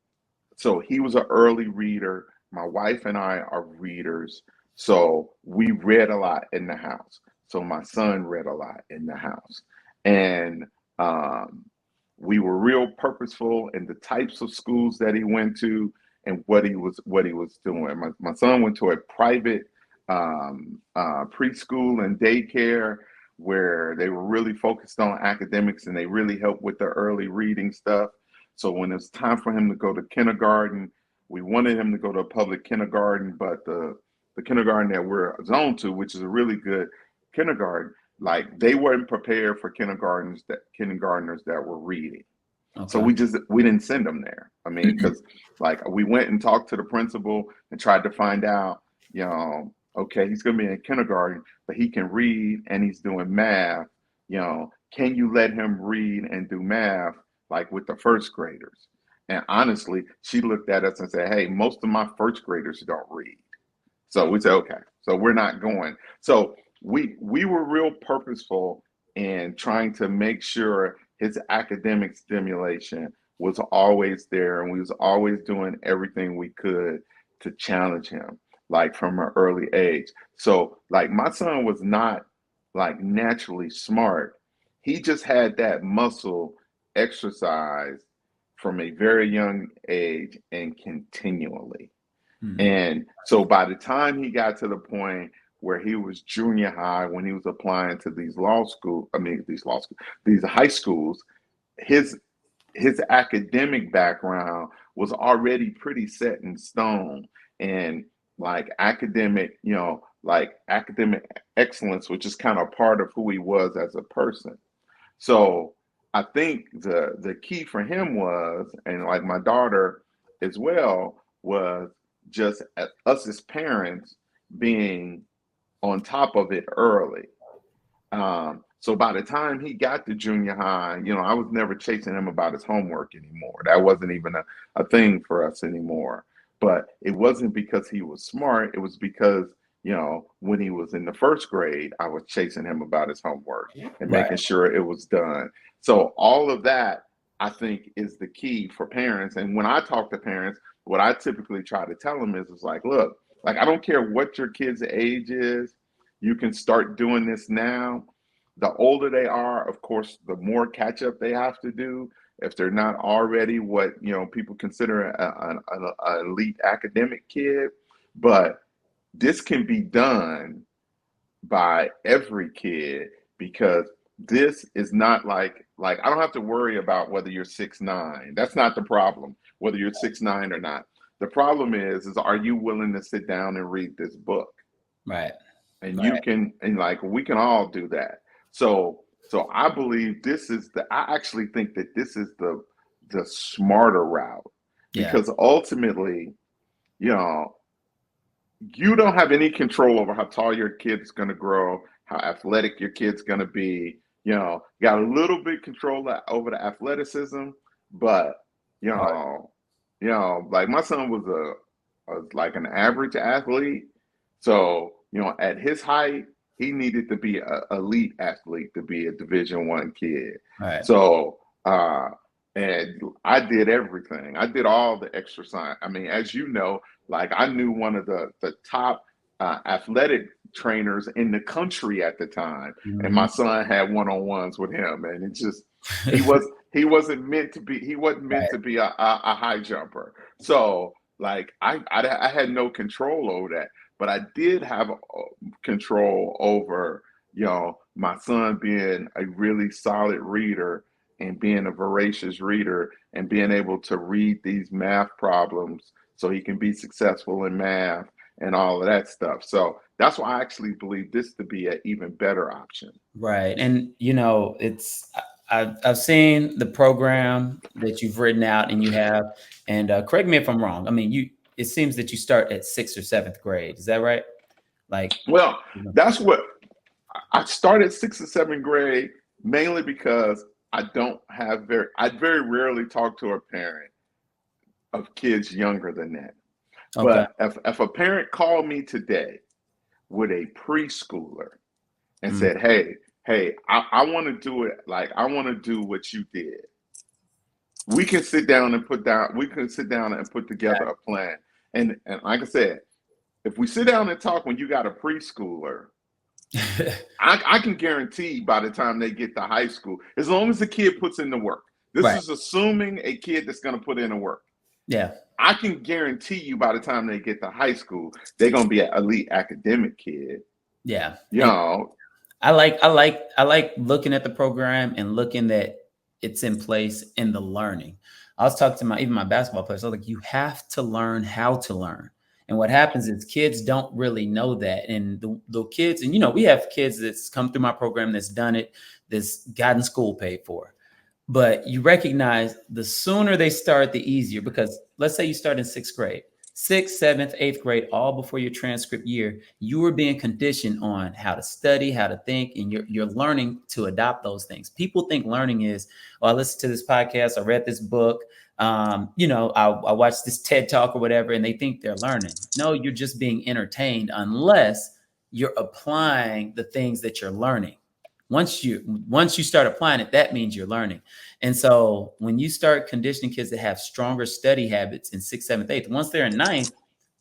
Speaker 2: so he was an early reader. My wife and I are readers. So we read a lot in the house. So my son read a lot in the house. And um, we were real purposeful in the types of schools that he went to and what he was doing. My son went to a private preschool and daycare where they were really focused on academics and they really helped with the early reading stuff. So when it was time for him to go to kindergarten, we wanted him to go to a public kindergarten, but the kindergarten that we're zoned to, which is a really good kindergarten, like they weren't prepared for kindergartners that were reading. So
Speaker 1: Okay.
Speaker 2: we didn't send them there. I mean, because like we went and talked to the principal and tried to find out, okay, he's going to be in kindergarten, but he can read and he's doing math. Can you let him read and do math like with the first graders? And honestly, she looked at us and said, "Hey, most of my first graders don't read." So we said, okay, so we're not going. So we were real purposeful in trying to make sure his academic stimulation was always there, and we was always doing everything we could to challenge him, like from an early age. So like my son was not like naturally smart. He just had that muscle exercise from a very young age and continually.
Speaker 1: Mhm.
Speaker 2: And so by the time he got to the point where he was junior high, when he was applying to these high schools, his his academic background was already pretty set in stone. And like academic excellence, which is kind of part of who he was as a person. So I think the key for him was, and like my daughter as well, was just us as parents being on top of it early. So by the time he got to junior high, I was never chasing him about his homework anymore. That wasn't even a thing for us anymore. But it wasn't because he was smart. It was because, when he was in the first grade, I was chasing him about his homework and
Speaker 1: Right.
Speaker 2: making sure it was done. So all of that, I think, is the key for parents. And when I talk to parents, what I typically try to tell them is like, look, like I don't care what your kid's age is, you can start doing this now. The older they are, of course, the more catch up they have to do if they're not already what people consider an elite academic kid. But this can be done by every kid because this is not like I don't have to worry about whether you're 6'9". That's not the problem, whether you're 6'9" or not. The problem is are you willing to sit down and read this book?
Speaker 1: Right.
Speaker 2: And you
Speaker 1: Right.
Speaker 2: can, and like we can all do that. So I believe I actually think that this is the smarter route
Speaker 1: Yeah.
Speaker 2: because ultimately, you know, you don't have any control over how tall your kid's going to grow, how athletic your kid's going to be. Got a little bit control over the athleticism, but you
Speaker 1: Oh,
Speaker 2: know, like my son was like an average athlete. So, at his height, he needed to be an elite athlete to be a Division I kid.
Speaker 1: right.
Speaker 2: So, and I did everything. I did all the exercise. I mean, as you know, like I knew one of the top athletic trainers in the country at the time, and
Speaker 1: Mhm.
Speaker 2: my son had one-on-ones with him, and it just he wasn't meant to be a high jumper. So like I had no control over that, but I did have control over my son being a really solid reader and being a voracious reader and being able to read these math problems so he can be successful in math and all of that stuff. So that's why I actually believe this to be an even better option.
Speaker 1: Right. And I've seen the program that you've written out and you have, and correct me if I'm wrong. I mean, it seems that you start at sixth or seventh grade. Is that right? Like,
Speaker 2: Well, that's what I started sixth or seventh grade mainly because I very rarely talk to a parent of kids younger than that.
Speaker 1: Okay.
Speaker 2: But if a parent called me today with a preschooler and
Speaker 1: Mm.
Speaker 2: said, hey, I want to do it, like I want to do what you did, we can sit down and put together a plan. And like I said, if we sit down and talk when you got a preschooler, I can guarantee by the time they get to high school, as long as the kid puts in the work, this
Speaker 1: Right.
Speaker 2: is assuming a kid that's going to put in the work.
Speaker 1: Yeah.
Speaker 2: I can guarantee you by the time they get to high school, they're going to be an elite academic kid.
Speaker 1: Yeah.
Speaker 2: You
Speaker 1: And
Speaker 2: know,
Speaker 1: I like looking at the program and looking that it's in place in the learning. I was talking to even my basketball players. I was like, you have to learn how to learn. And what happens is kids don't really know that. And the kids, and we have kids that's come through my program that's done it, that's gotten school paid for. But you recognize the sooner they start, the easier. Because let's say you start in sixth grade, sixth, seventh, eighth grade, all before your transcript year, you are being conditioned on how to study, how to think, and you're learning to adopt those things. People think learning is, oh, I listened to this podcast, I read this book, I watched this TED talk or whatever, and they think they're learning. No, you're just being entertained unless you're applying the things that you're learning. Once you start applying it, that means you're learning. And so when you start conditioning kids to have stronger study habits in sixth, seventh, eighth, once they're in ninth,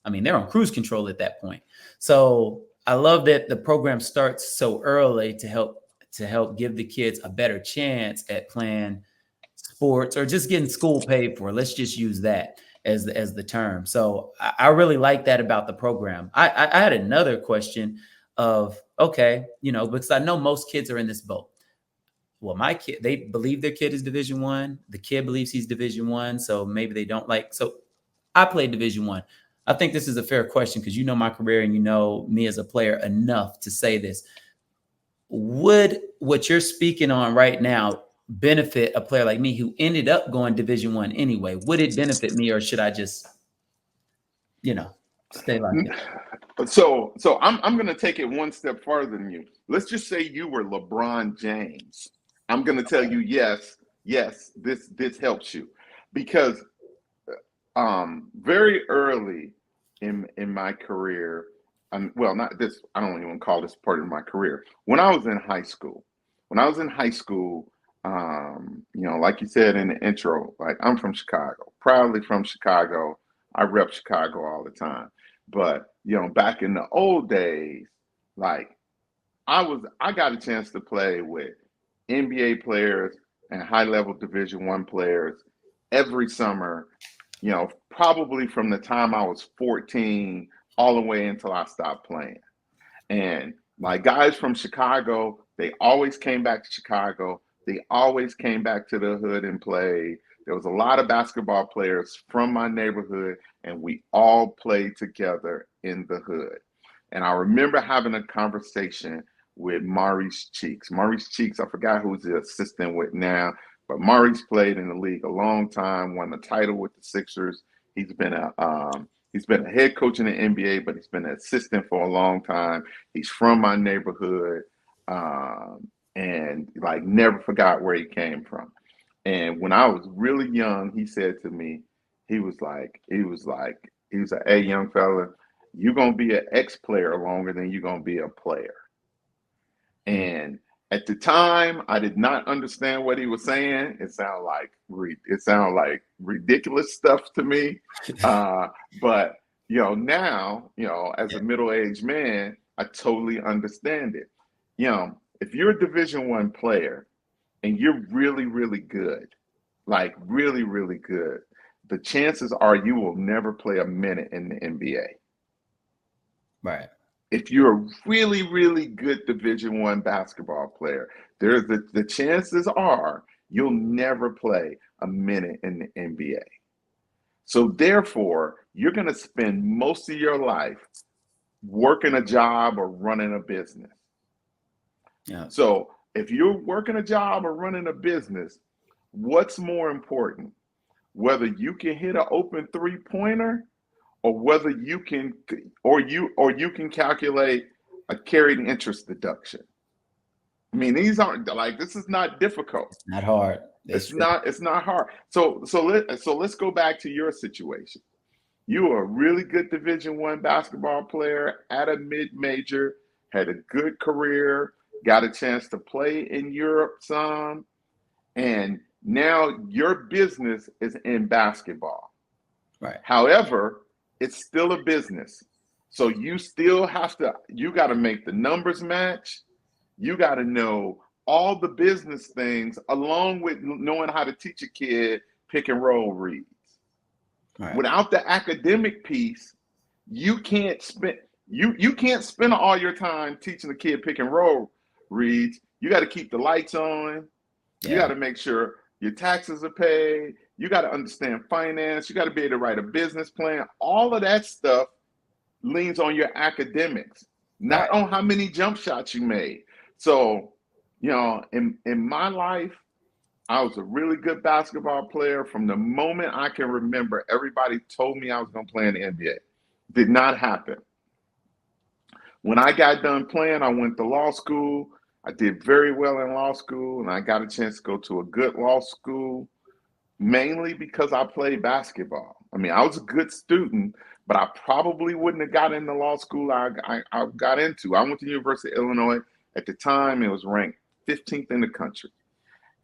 Speaker 1: I mean, they're on cruise control at that point. So I love that the program starts so early to help give the kids a better chance at playing sports or just getting school paid for. Let's just use that as the term. So I really like that about the program. I had another question of, okay, because I know most kids are in this boat. Well, my kid, they believe their kid is Division One. The kid believes he's Division One, so maybe they don't like. So I played Division One. I think this is a fair question because you know my career and you know me as a player enough to say this. Would what you're speaking on right now benefit a player like me who ended up going Division One anyway? Would it benefit me, or should I just, stay like it?
Speaker 2: so I'm going to take it one step further than you. Let's just say you were LeBron James. I'm going to tell you, yes, this helps you because very early in my career, well, not this, I don't even call this part of my career. When I was in high school, like you said in the intro, like I'm from Chicago, proudly from Chicago. I rep Chicago all the time. But, back in the old days, like I got a chance to play with NBA players and high level Division One players every summer, probably from the time I was 14 all the way until I stopped playing. And my guys from Chicago, they always came back to Chicago. They always came back to the hood and played. There was a lot of basketball players from my neighborhood, and we all played together in the hood. And I remember having a conversation with Maurice Cheeks. Maurice Cheeks, I forgot who's the assistant with now, but Maurice played in the league a long time, won the title with the Sixers. He's been a head coach in the NBA, but he's been an assistant for a long time. He's from my neighborhood, and like never forgot where he came from. And when I was really young, he said to me, he was like, hey, young fella, you're gonna be an ex-player longer than you're gonna be a player. And at the time, I did not understand what he was saying. It sounded like ridiculous stuff to me. But now, as a middle-aged man, I totally understand it. If you're a Division One player and you're really, really good, like really, really good, the chances are you will never play a minute in the NBA.
Speaker 1: Right.
Speaker 2: If you're a really, really good Division One basketball player, there's the chances are you'll never play a minute in the NBA. So therefore, you're going to spend most of your life working a job or running a business.
Speaker 1: Yeah.
Speaker 2: So if you're working a job or running a business, what's more important? Whether you can hit an open three-pointer or whether you can calculate a carried interest deduction. I mean, this is not difficult.
Speaker 1: It's not hard.
Speaker 2: It's not hard. So let's go back to your situation. You are a really good Division I basketball player at a mid-major, had a good career, got a chance to play in Europe some, and now your business is in basketball.
Speaker 1: Right.
Speaker 2: However, it's still a business. So you still have to, you got to make the numbers match. You got to know all the business things along with knowing how to teach a kid pick and roll reads.
Speaker 1: Right.
Speaker 2: Without the academic piece, you can't spend you can't spend all your time teaching the kid pick and roll reads. You got to keep the lights on. You got
Speaker 1: Yeah.
Speaker 2: to make sure your taxes are paid. You got to understand finance. You got to be able to write a business plan. All of that stuff leans on your academics, not
Speaker 1: Right.
Speaker 2: on how many jump shots you made. So, in my life, I was a really good basketball player from the moment I can remember. Everybody told me I was going to play in the NBA. Did not happen. When I got done playing, I went to law school. I did very well in law school, and I got a chance to go to a good law school, mainly because I played basketball. I mean, I was a good student, but I probably wouldn't have got into law school I got into. I went to the University of Illinois. At the time, it was ranked 15th in the country.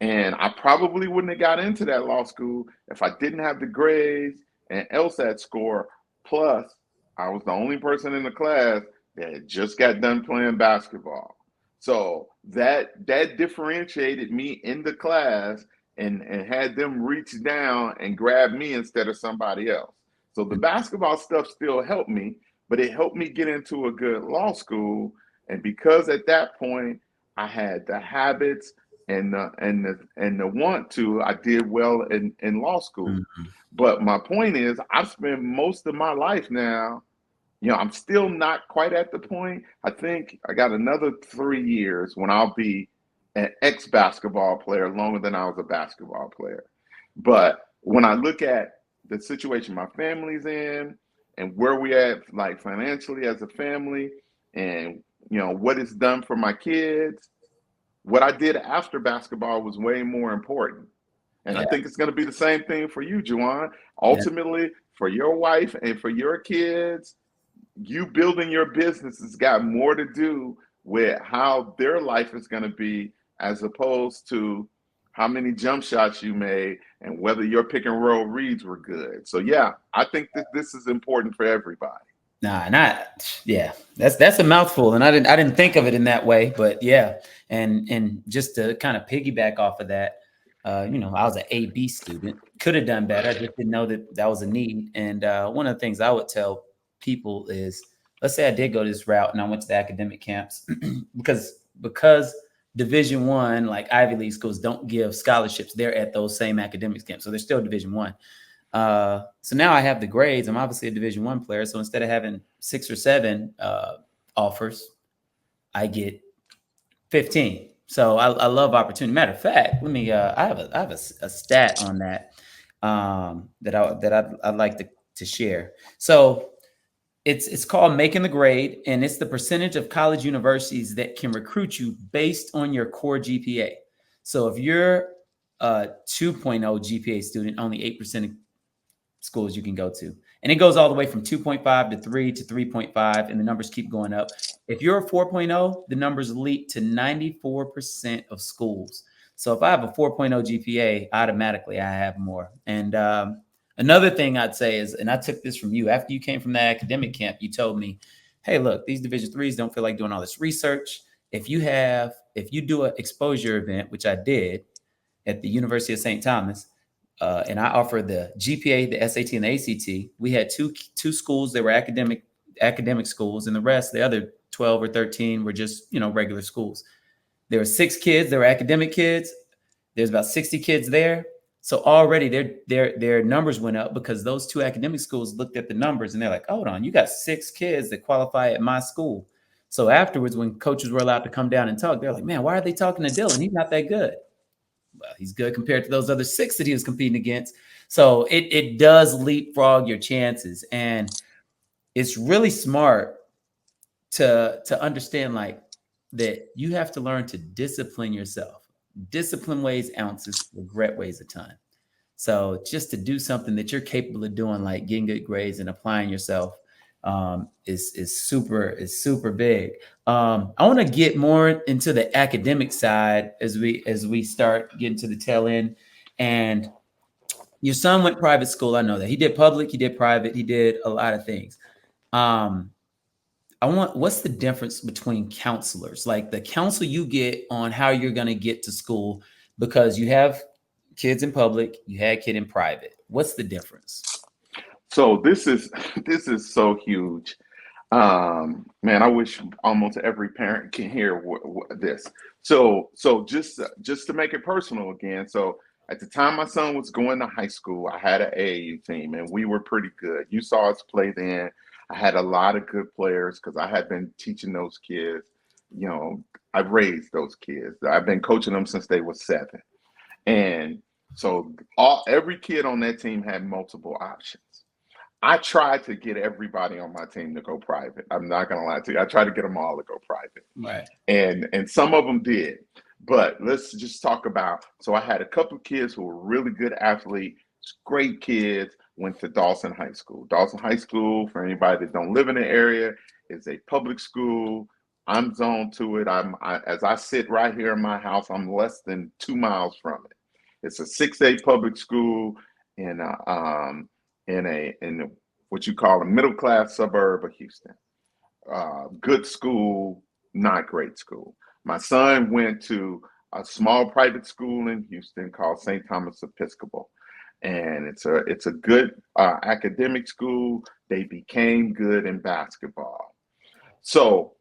Speaker 2: And I probably wouldn't have got into that law school if I didn't have the grades and LSAT score. Plus, I was the only person in the class that had just got done playing basketball. So that differentiated me in the class and had them reach down and grab me instead of somebody else. So the basketball stuff still helped me, but it helped me get into a good law school. And because at that point I had the habits and the want to, I did well in law school.
Speaker 1: Mhm.
Speaker 2: But my point is, I've spent most of my life now. I'm still not quite at the point. I think I got another 3 years when I'll be an ex-basketball player longer than I was a basketball player. But when I look at the situation my family's in and where we at like financially as a family and what it's done for my kids, what I did after basketball was way more important. And I
Speaker 1: Yeah.
Speaker 2: think it's going to be the same thing for you, Juwan.
Speaker 1: Yeah.
Speaker 2: Ultimately, for your wife and for your kids, you building your business has got more to do with how their life is going to be as opposed to how many jump shots you made and whether your pick and roll reads were good. So yeah, I think that this is important for everybody.
Speaker 1: Nah, not yeah. That's a mouthful, and I didn't think of it in that way, but yeah. And just to kind of piggyback off of that, I was an AB student. Could have done better. I just didn't know that was a need. And one of the things I would tell people is, let's say I did go this route and I went to the academic camps because Division I, like Ivy League schools, don't give scholarships. They're at those same academics camps, so they're still Division I. So now I have the grades. I'm obviously a Division I player. So instead of having 6 or 7 offers, I get 15. So I love opportunity. Matter of fact, let me. I have a stat on that that I'd like to share. So it's called Making the Grade, and it's the percentage of college universities that can recruit you based on your core GPA. So if you're a 2.0 GPA student, only 8% of schools you can go to. And it goes all the way from 2.5 to 3 to 3.5, and the numbers keep going up. If you're a 4.0, the numbers leap to 94% of schools. So if I have a 4.0 GPA, automatically I have more. And another thing I'd say is, and I took this from you, after you came from that academic camp, you told me, hey, look, these Division IIIs don't feel like doing all this research. If you do an exposure event, which I did at the University of St. Thomas, and I offered the GPA, the SAT, and the ACT. We had two schools that were academic schools, and the other 12 or 13 were just regular schools. There were 6 kids. There were academic kids. There's about 60 kids there. So already their numbers went up because those 2 academic schools looked at the numbers and they're like, hold on, you got 6 kids that qualify at my school. So afterwards, when coaches were allowed to come down and talk, they're like, man, why are they talking to Dylan? He's not that good. Well, he's good compared to those other 6 that he was competing against. So it does leapfrog your chances. And it's really smart to understand like that you have to learn to discipline yourself. Discipline weighs ounces, regret weighs a ton. So just to do something that you're capable of doing, like getting good grades and applying yourself, is super big. I want to get more into the academic side as we start getting to the tail end. And your son went private school. I know that he did public, he did private, he did a lot of things. Um, what's the difference between counselors, like the counsel you get on how you're going to get to school, because you have kids in public, you had kid in private. What's the difference?
Speaker 2: So this is this is so huge. Man, I wish almost every parent can hear this. So just to make it personal again. So at the time my son was going to high school, I had an AAU team, and we were pretty good. You saw us play then. I had a lot of good players because I had been teaching those kids. You know, I've raised those kids. I've been coaching them since they were 7, and so every kid on that team had multiple options. I tried to get everybody on my team to go private. I'm not gonna lie to you. I tried to get them all to go private,
Speaker 1: Right.
Speaker 2: and some of them did. But let's just talk about. So I had a couple of kids who were really good athletes, great kids. Went to Dawson High School. Dawson High School, for anybody that don't live in the area, is a public school. I'm zoned to it. As I sit right here in my house, I'm less than 2 miles from it. It's a 6A public school in in what you call a middle class suburb of Houston. Good school, not great school. My son went to a small private school in Houston called St. Thomas Episcopal, and it's a good academic school. They became good in basketball. So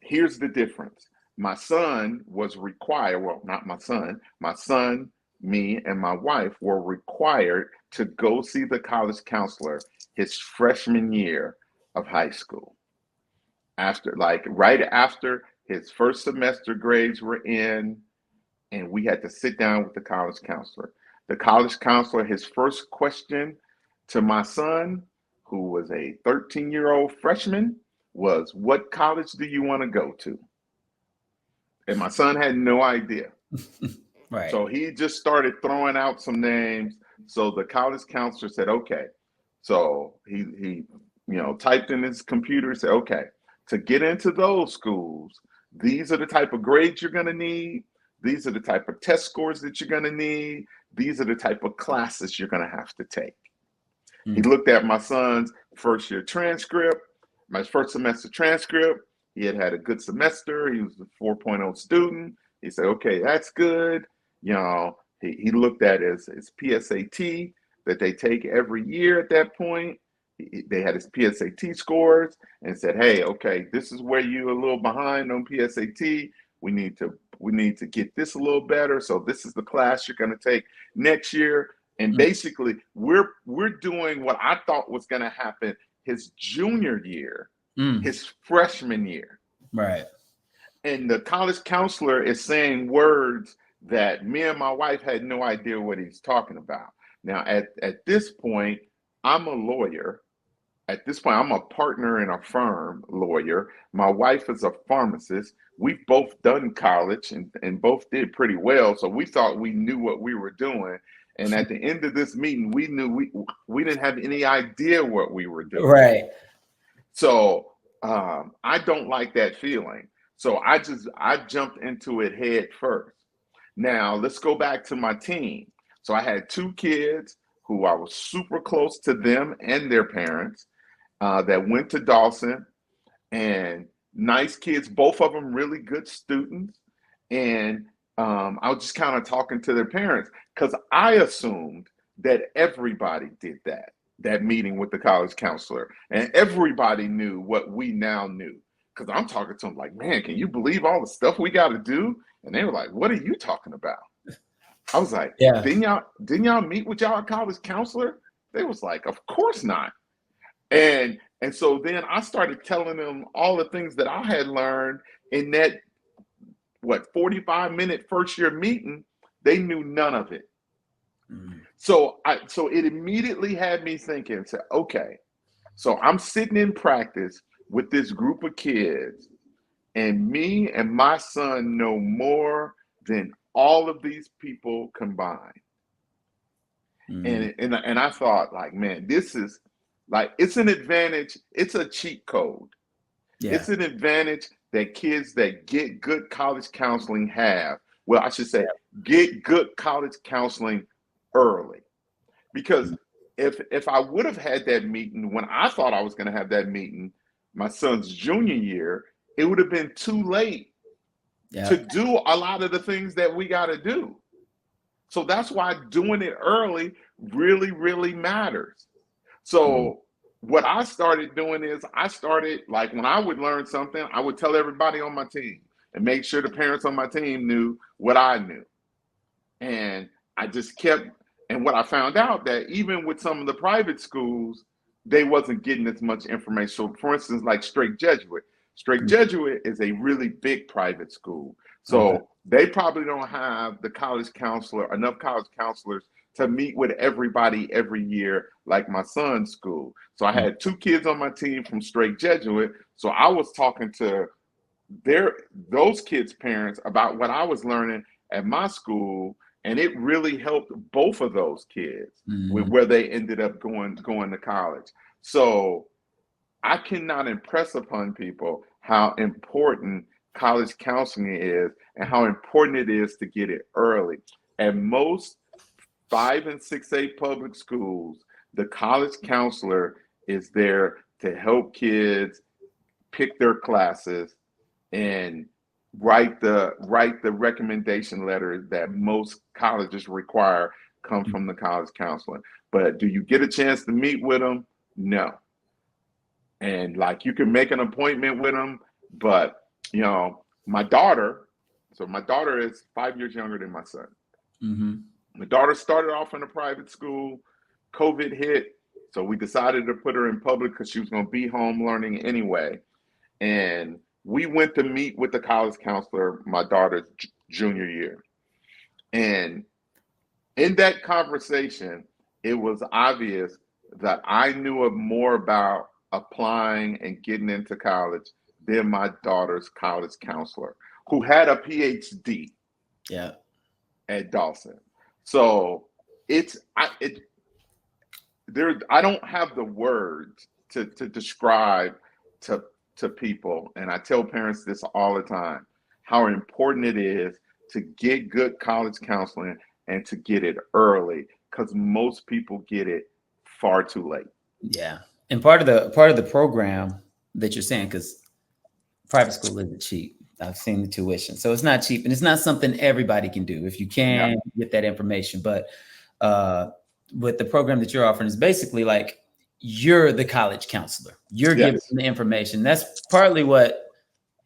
Speaker 2: here's the difference. My son was required, well, not my son, me, and my wife were required to go see the college counselor his freshman year of high school. After, like, right after his first semester grades were in, and we had to sit down with the college counselor. The college counselor, his first question to my son, who was a 13-year-old freshman, was, "What college do you want to go to?" And my son had no idea.
Speaker 1: Right.
Speaker 2: So he just started throwing out some names. So the college counselor said, "Okay." So he typed in his computer, said, "Okay, to get into those schools, these are the type of grades you're going to need. These are the type of test scores that you're going to need. These are the type of classes you're going to have to take." He looked at my son's first year transcript, my first semester transcript. He had had a good semester. He was a 4.0 student. He said, "Okay, that's good." He looked at his PSAT that they take every year at that point. They had his PSAT scores and said, "Hey, okay, this is where you're a little behind on PSAT. We need to get this a little better. So this is the class you're going to take next year." And basically, we're doing what I thought was going to happen his junior year, his freshman year.
Speaker 1: Right.
Speaker 2: And the college counselor is saying words that me and my wife had no idea what he's talking about. Now, at this point, I'm a lawyer. At this point, I'm a partner in a firm, lawyer. My wife is a pharmacist. We've both done college and both did pretty well. So we thought we knew what we were doing. And at the end of this meeting, we knew we didn't have any idea what we were doing.
Speaker 1: Right.
Speaker 2: So I don't like that feeling. So I jumped into it head first. Now let's go back to my team. So I had 2 kids who I was super close to them and their parents that went to Dawson, and nice kids, both of them really good students. And I was just kind of talking to their parents because I assumed that everybody did that meeting with the college counselor, and everybody knew what we now knew. Because I'm talking to them like, "Man, can you believe all the stuff we got to do?" And they were like, "What are you talking about?" I was like,
Speaker 1: Yeah.
Speaker 2: didn't y'all meet with y'all college counselor?" They was like, "Of course not." And so then I started telling them all the things that I had learned in that 45-minute first year meeting. They knew none of it. So it immediately had me thinking, said, "Okay, so I'm sitting in practice with this group of kids, and me and my son know more than all of these people combined."
Speaker 1: Mm.
Speaker 2: And I thought, like, man, this is like, it's an advantage. It's a cheat code.
Speaker 1: Yeah.
Speaker 2: It's an advantage that kids that get good college counseling have. Well, I should say, get good college counseling early. Because if I would have had that meeting when I thought I was going to have that meeting my son's junior year, it would have been too late
Speaker 1: Yeah.
Speaker 2: to do a lot of the things that we got to do. So that's why doing it early really, really matters.
Speaker 1: Mm.
Speaker 2: So what I started doing is I started, like, when I would learn something, I would tell everybody on my team and make sure the parents on my team knew what I knew. And I just kept, and what I found out that even with some of the private schools, they wasn't getting as much information. So for instance, like Strake
Speaker 1: Mm.
Speaker 2: Jesuit is a really big private school.
Speaker 1: Okay.
Speaker 2: So they probably don't have the college counselor, enough college counselors to meet with everybody every year like my son's school. So I
Speaker 1: Mm.
Speaker 2: had two kids on my team from Strake Jesuit. So I was talking to those kids' parents about what I was learning at my school, and it really helped both of those kids with
Speaker 1: Mm.
Speaker 2: where they ended up going to college. So I cannot impress upon people how important college counseling is and how important it is to get it early. At most 5 and 6A public schools, the college counselor is there to help kids pick their classes and write the recommendation letter that most colleges require come from the college counselor. But do you get a chance to meet with them? No. And like, you can make an appointment with them, but my daughter, so my daughter is 5 years younger than my son.
Speaker 1: Mm-hmm.
Speaker 2: My daughter started off in a private school. COVID hit, so we decided to put her in public because she was going to be home learning anyway. And we went to meet with the college counselor my daughter's junior year. And in that conversation, it was obvious that I knew more about applying and getting into college than my daughter's college counselor, who had a PhD
Speaker 1: Yeah.
Speaker 2: at Dawson. So I don't have the words to describe to people, and I tell parents this all the time, how important it is to get good college counseling and to get it early, because most people get it far too late.
Speaker 1: Yeah. And part of the program that you're saying, because private school isn't cheap. I've seen the tuition. So it's not cheap, and it's not something everybody can do. If you
Speaker 2: Yeah.
Speaker 1: can get that information, but uh with the program that you're offering is basically like you're the college counselor. You're giving
Speaker 2: Yes.
Speaker 1: them the information. That's partly what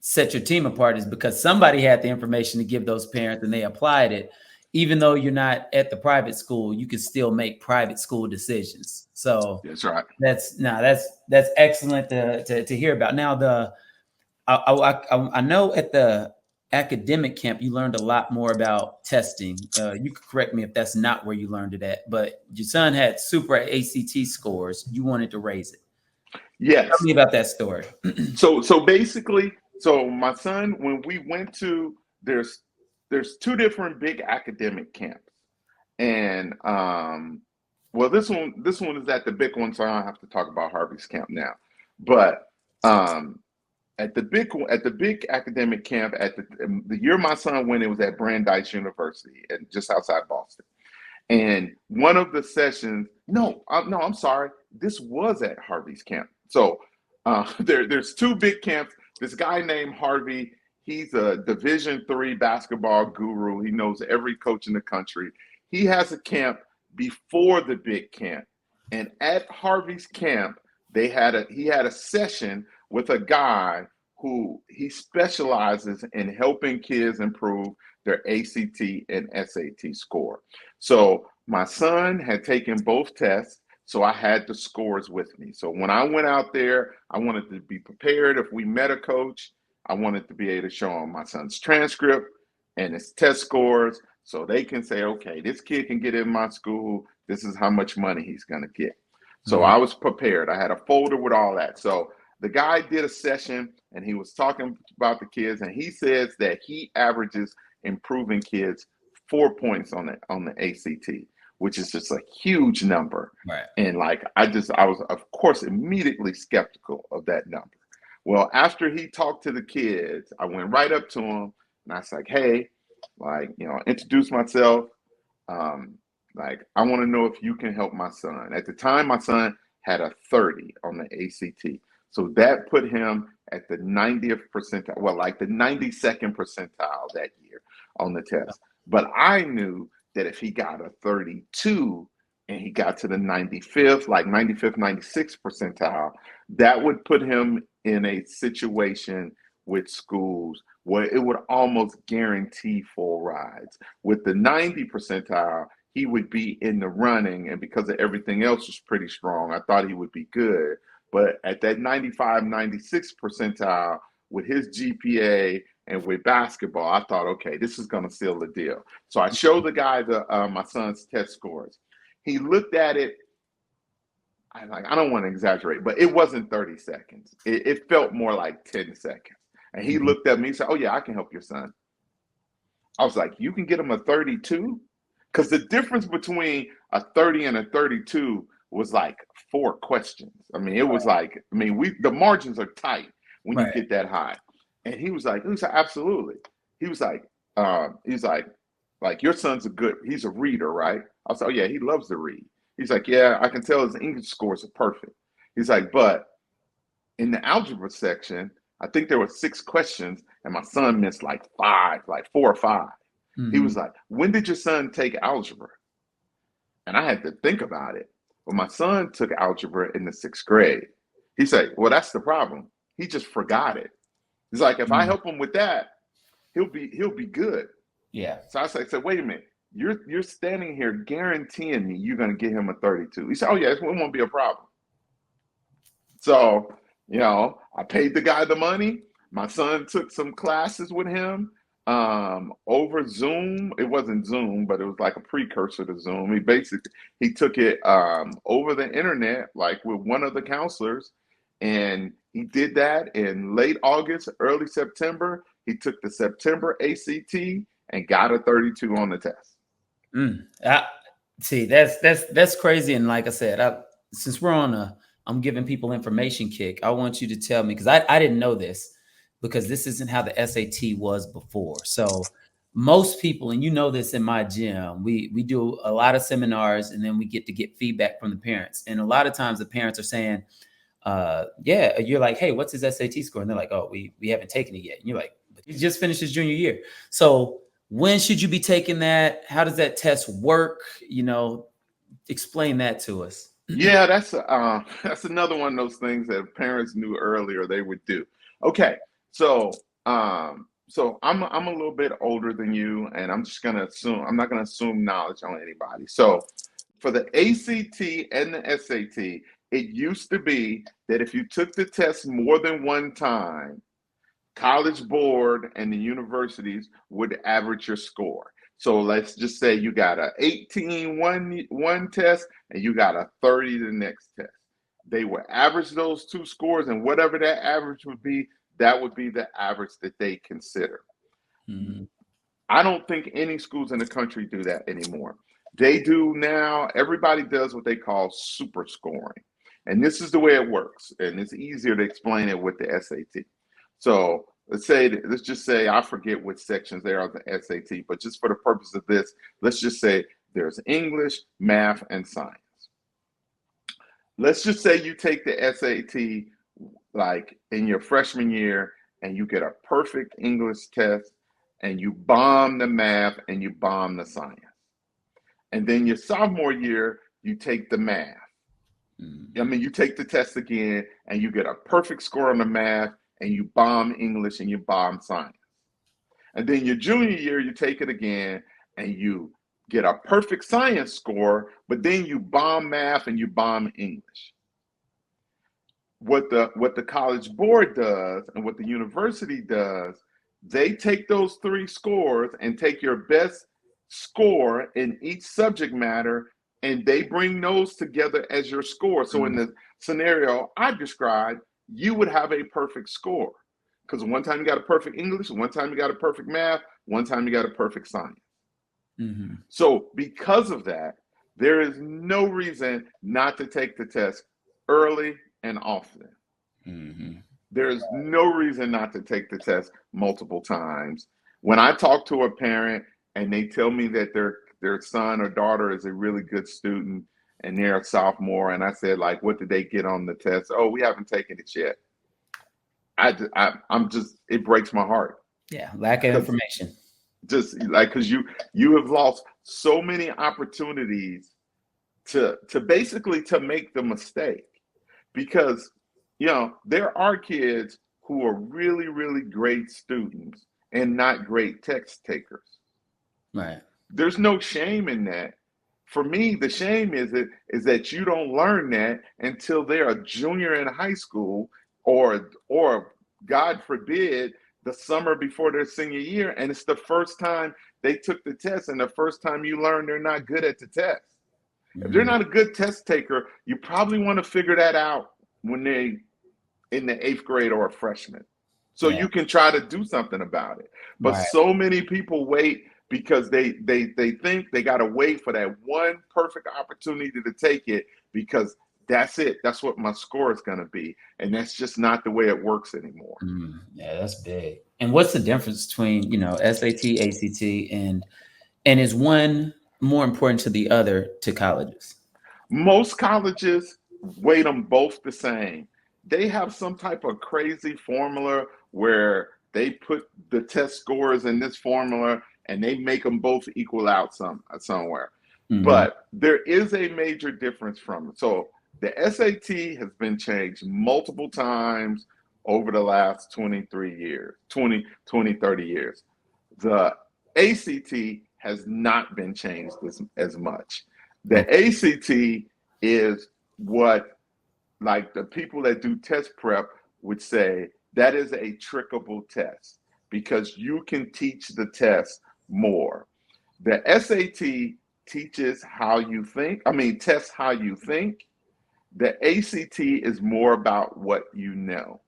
Speaker 1: set your team apart, is because somebody had the information to give those parents and they applied it. Even though you're not at the private school, you can still make private school decisions. So
Speaker 2: That's right.
Speaker 1: that's excellent to hear about. Now I know at the academic camp you learned a lot more about testing. You could correct me if that's not where you learned it at, but your son had super ACT scores. You wanted to raise it. Tell
Speaker 2: Yes.
Speaker 1: me about that story.
Speaker 2: So basically, so my son, when we went to, there's two different big academic camps. And well, this one is at the big one, so I don't have to talk about Harvey's camp now. But um at the big academic camp, at the year my son went, it was at Brandeis University and just outside Boston. And one of the sessions, no, I'm sorry, this was at Harvey's camp. So there's two big camps. This guy named Harvey, he's a Division III basketball guru. He knows every coach in the country. He has a camp before the big camp, and at Harvey's camp, he had a session with a guy who he specializes in helping kids improve their ACT and SAT score. So my son had taken both tests, so I had the scores with me. So when I went out there, I wanted to be prepared. If we met a coach, I wanted to be able to show him my son's transcript and his test scores, so they can say, okay, this kid can get in my school. This is how much money he's going to get. So
Speaker 1: Mhm.
Speaker 2: I was prepared. I had a folder with all that. So the guy did a session and he was talking about the kids, and he says that he averages improving kids 4 points on the ACT, which is just a huge number.
Speaker 1: Right.
Speaker 2: And like, I was, of course, immediately skeptical of that number. Well, after he talked to the kids, I went right up to him and I was like, hey, like, introduce myself. Like, I want to know if you can help my son. At the time, my son had a 30 on the ACT. So that put him at the 90th percentile, well, like the 92nd percentile that year on the test. But I knew that if he got a 32 and he got to the 95th, like 95th, 96th percentile, that would put him in a situation with schools where it would almost guarantee full rides. With the 90 percentile, he would be in the running, and because of everything else was pretty strong, I thought he would be good. But at that 95, 96 percentile, with his GPA and with basketball, I thought, okay, this is going to seal the deal. So I showed the guy my son's test scores. He looked at it. I don't want to exaggerate, but it wasn't 30 seconds. It felt more like 10 seconds. And he looked at me and said, oh, yeah, I can help your son. I was like, you can get him a 32? Because the difference between a 30 and a 32 was like 4 questions. I mean, it was like, the margins are tight when you get that high. And he was like, absolutely. He was like, your son's he's a reader, right? I was like, oh yeah, he loves to read. He's like, yeah, I can tell his English scores are perfect. He's like, but in the algebra section, I think there were 6 questions and my son missed like 4 or 5. He was like, when did your son take algebra? And I had to think about it. Well, my son took algebra in the 6th grade. He said, well, that's the problem. He just forgot it. He's like, if I help him with that, he'll be good.
Speaker 1: Yeah.
Speaker 2: So I said, wait a minute. You're standing here guaranteeing me you're going to get him a 32. He said, oh yeah, it won't be a problem. So, I paid the guy the money. My son took some classes with him over Zoom. It wasn't Zoom, but it was like a precursor to Zoom. He took it over the internet, like with one of the counselors, and he did that in late August, early September. He took the September ACT and got a 32 on the test.
Speaker 1: See, that's crazy. And like I said, since we're on I'm giving people information kick, I want you to tell me, because I didn't know this, because this isn't how the SAT was before. So most people, and you know this in my gym, we do a lot of seminars and then we get feedback from the parents. And a lot of times the parents are saying, yeah, you're like, hey, what's his SAT score? And they're like, oh, we haven't taken it yet. And you're like, but he just finished his junior year. So when should you be taking that? How does that test work? Explain that to us.
Speaker 2: Yeah, that's another one of those things that if parents knew earlier they would do. Okay, so I'm a little bit older than you, and I'm not gonna assume knowledge on anybody. So for the ACT and the SAT, it used to be that if you took the test more than one time, College Board and the universities would average your score. So let's just say you got a 18 one test and you got a 30 the next test. They would average those 2 scores, and whatever that average would be, that would be the average that they consider. I don't think any schools in the country do that anymore. They do now. Everybody does what they call super scoring. And this is the way it works. And it's easier to explain it with the SAT. So let's just say, I forget which sections there are of the SAT, but just for the purpose of this, let's just say there's English, math, and science. Let's just say you take the SAT like in your freshman year and you get a perfect English test and you bomb the math and you bomb the science. And then your sophomore year, you take the math. You take the test again and you get a perfect score on the math and you bomb English and you bomb science. And then your junior year, you take it again and you get a perfect science score, but then you bomb math and you bomb English. What the College Board does and what the university does, they take those 3 scores and take your best score in each subject matter, and they bring those together as your score. So in the scenario I described, you would have a perfect score because one time you got a perfect English, one time you got a perfect math, one time you got a perfect science. So because of that, There is no reason not to take the test early and often.
Speaker 1: Mm-hmm.
Speaker 2: There's no reason not to take the test multiple times. When I talk to a parent and they tell me that their son or daughter is a really good student and they're a sophomore, and I said, like, what did they get on the test? Oh, we haven't taken it yet. I'm just, it breaks my heart
Speaker 1: Yeah, lack of
Speaker 2: because
Speaker 1: information.
Speaker 2: just like because you have lost so many opportunities to basically to make the mistake because there are kids who are really really great students and not great test takers.
Speaker 1: Right.
Speaker 2: There's no shame in that. For me, the shame is that you don't learn that until they're a junior in high school, or God forbid, the summer before their senior year, and it's the first time they took the test and the first time you learn they're not good at the test. If they're
Speaker 1: Mm-hmm.
Speaker 2: not a good test taker, you probably want to figure that out when they in the eighth grade or a freshman. So
Speaker 1: Yeah.
Speaker 2: you can try to do something about it. But
Speaker 1: Right.
Speaker 2: so many people wait because they think they got to wait for that one perfect opportunity to take it because that's it. That's what my score is going to be. And that's just not the way it works anymore.
Speaker 1: Yeah, that's big. And what's the difference between SAT, ACT, and is one more important to the other to colleges?
Speaker 2: Most colleges weight them both the same. They have some type of crazy formula where they put the test scores in this formula and they make them both equal out somewhere.
Speaker 1: Mm-hmm.
Speaker 2: But there is a major difference from it. So the SAT has been changed multiple times over the last 23 years, 30 years. The ACT has not been changed as much. The
Speaker 1: Okay.
Speaker 2: ACT is what, like, the people that do test prep would say that is a trickable test because you can teach the test more. The SAT teaches how you think, tests how you think. The ACT is more about what you know.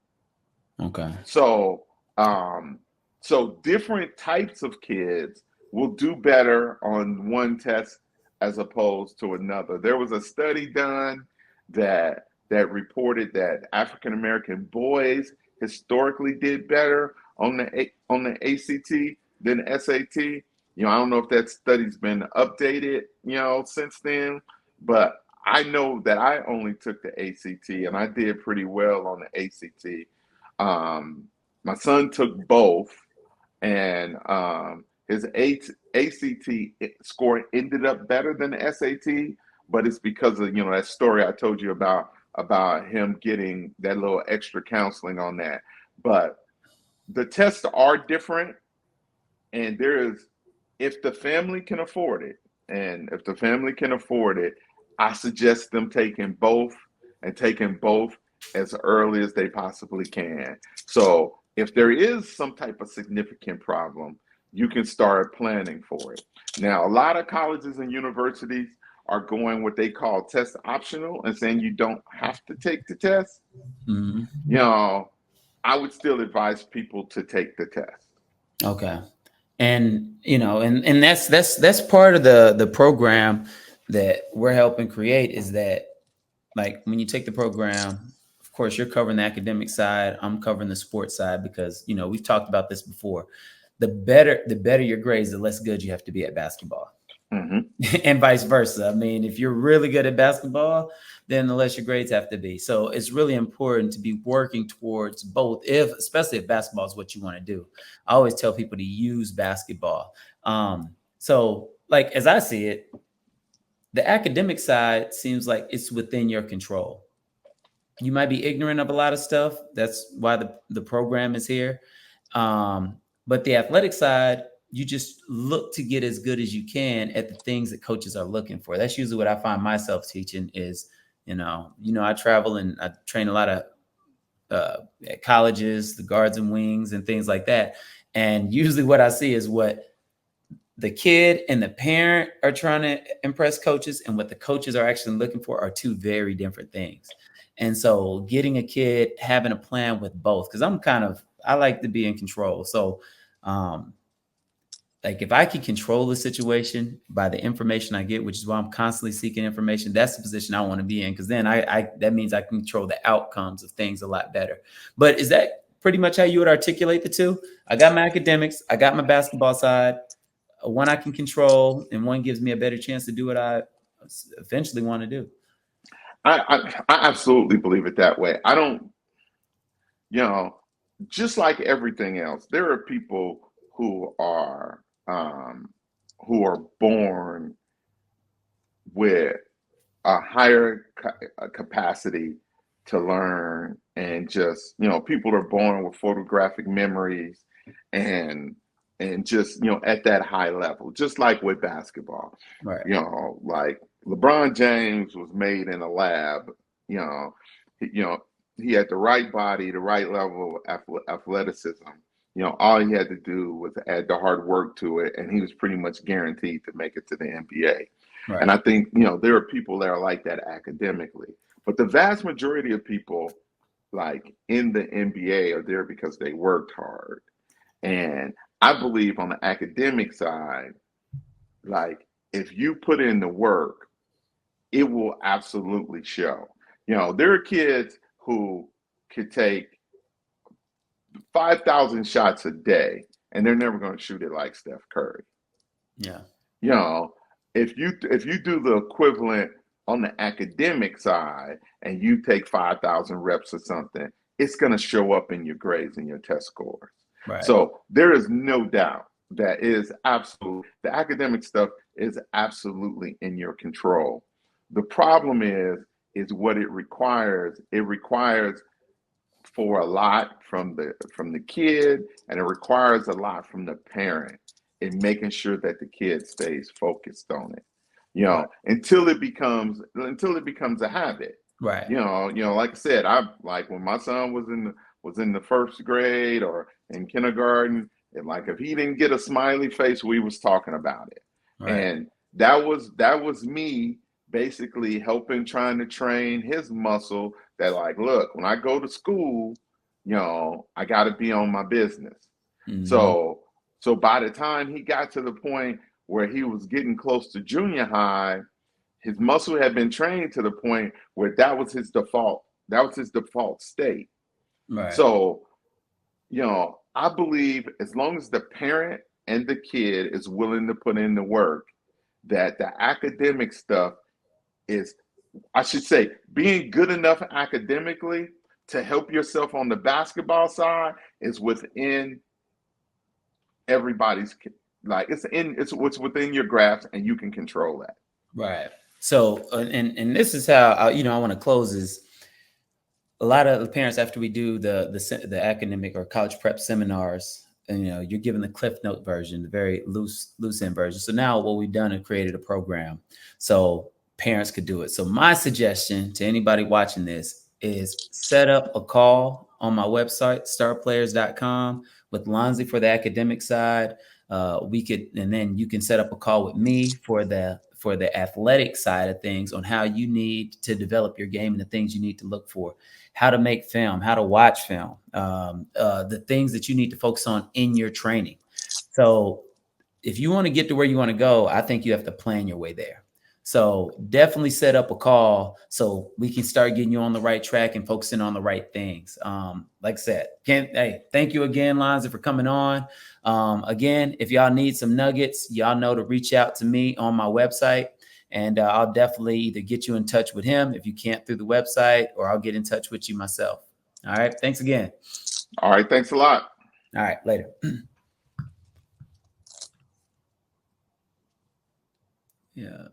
Speaker 1: Okay.
Speaker 2: So, um, so different types of kids will do better on one test as opposed to another. There was a study done that reported that African American boys historically did better on the ACT than SAT. I don't know if that study's been updated, since then, but I know that I only took the ACT and I did pretty well on the ACT. My son took both, and his ACT score ended up better than the SAT, but it's because of that story I told you about him getting that little extra counseling on that. But the tests are different, and if the family can afford it, I suggest them taking both and taking both as early as they possibly can. So if there is some type of significant problem, you can start planning for it. Now, a lot of colleges and universities are going what they call test optional and saying you don't have to take the test.
Speaker 1: Mm-hmm.
Speaker 2: You know, I would still advise people to take the test.
Speaker 1: Okay. And that's part of the program that we're helping create is that, like, when you take the program, of course you're covering the academic side, I'm covering the sports side, because we've talked about this before. The better your grades, the less good you have to be at basketball.
Speaker 2: Mm-hmm.
Speaker 1: And vice versa. I mean, if you're really good at basketball, then the less your grades have to be. So it's really important to be working towards both, especially if basketball is what you want to do. I always tell people to use basketball. So, like, as I see it, the academic side seems like it's within your control. You might be ignorant of a lot of stuff. That's why the program is here. But the athletic side, you just look to get as good as you can at the things that coaches are looking for. That's usually what I find myself teaching is, I travel and I train a lot of at colleges, the guards and wings and things like that. And usually what I see is what the kid and the parent are trying to impress coaches, and what the coaches are actually looking for are two very different things. And so getting a kid, having a plan with both, because I like to be in control. So um, like if I can control the situation by the information I get, which is why I'm constantly seeking information, that's the position I want to be in. Because then I that means I can control the outcomes of things a lot better. But is that pretty much how you would articulate the two? I got my academics, I got my basketball side. One I can control, and one gives me a better chance to do what I eventually want to do.
Speaker 2: I absolutely believe it that way. I don't, you know, just like everything else, there are people um, who are born with a higher capacity to learn, and just, people are born with photographic memories, and just, at that high level, just like with basketball.
Speaker 1: Right.
Speaker 2: Like LeBron James was made in a lab. you know he, you know he had the right body, the right level of athleticism. All he had to do was add the hard work to it, and he was pretty much guaranteed to make it to the NBA. And
Speaker 1: Right.
Speaker 2: I think, there are people that are like that academically. But the vast majority of people, like in the NBA, are there because they worked hard. And I believe on the academic side, like if you put in the work, it will absolutely show. There are kids who could take 5,000 shots a day, and they're never going to shoot it like Steph Curry.
Speaker 1: Yeah.
Speaker 2: you know if you do the equivalent on the academic side, and you take 5,000 reps or something, it's going to show up in your grades and your test scores.
Speaker 1: Right.
Speaker 2: So there is no doubt that the academic stuff is absolutely in your control. The problem is what it requires. It requires for a lot from the kid, and it requires a lot from the parent in making sure that the kid stays focused on it.
Speaker 1: Right.
Speaker 2: Until it becomes a habit.
Speaker 1: Right.
Speaker 2: Like I said, I like when my son was in the first grade or in kindergarten, and like if he didn't get a smiley face, we was talking about it.
Speaker 1: Right.
Speaker 2: And that was me basically helping, trying to train his muscle, that like, look, when I go to school, I got to be on my business.
Speaker 1: Mm-hmm.
Speaker 2: So by the time he got to the point where he was getting close to junior high, his muscle had been trained to the point where that was his default. That was his default state.
Speaker 1: Right.
Speaker 2: So, I believe as long as the parent and the kid is willing to put in the work, that the academic stuff is, I should say, being good enough academically to help yourself on the basketball side is within everybody's, like it's what's within your grasp, and you can control that.
Speaker 1: Right. So, and this is how I want to close is a lot of the parents, after we do the academic or college prep seminars, and you're given the Cliff Note version, the very loose end version. So now what we've done is created a program so parents could do it. So my suggestion to anybody watching this is set up a call on my website, starplayers.com, with Lonzy for the academic side. And then you can set up a call with me for the athletic side of things, on how you need to develop your game and the things you need to look for, how to make film, how to watch film, the things that you need to focus on in your training. So if you want to get to where you want to go, I think you have to plan your way there. So definitely set up a call so we can start getting you on the right track and focusing on the right things. Like I said, thank you again, Lonzy, for coming on. Again, if y'all need some nuggets, y'all know to reach out to me on my website, and I'll definitely either get you in touch with him if you can't through the website, or I'll get in touch with you myself. All right. Thanks again.
Speaker 2: All right. Thanks a lot.
Speaker 1: All right. Later. Yeah.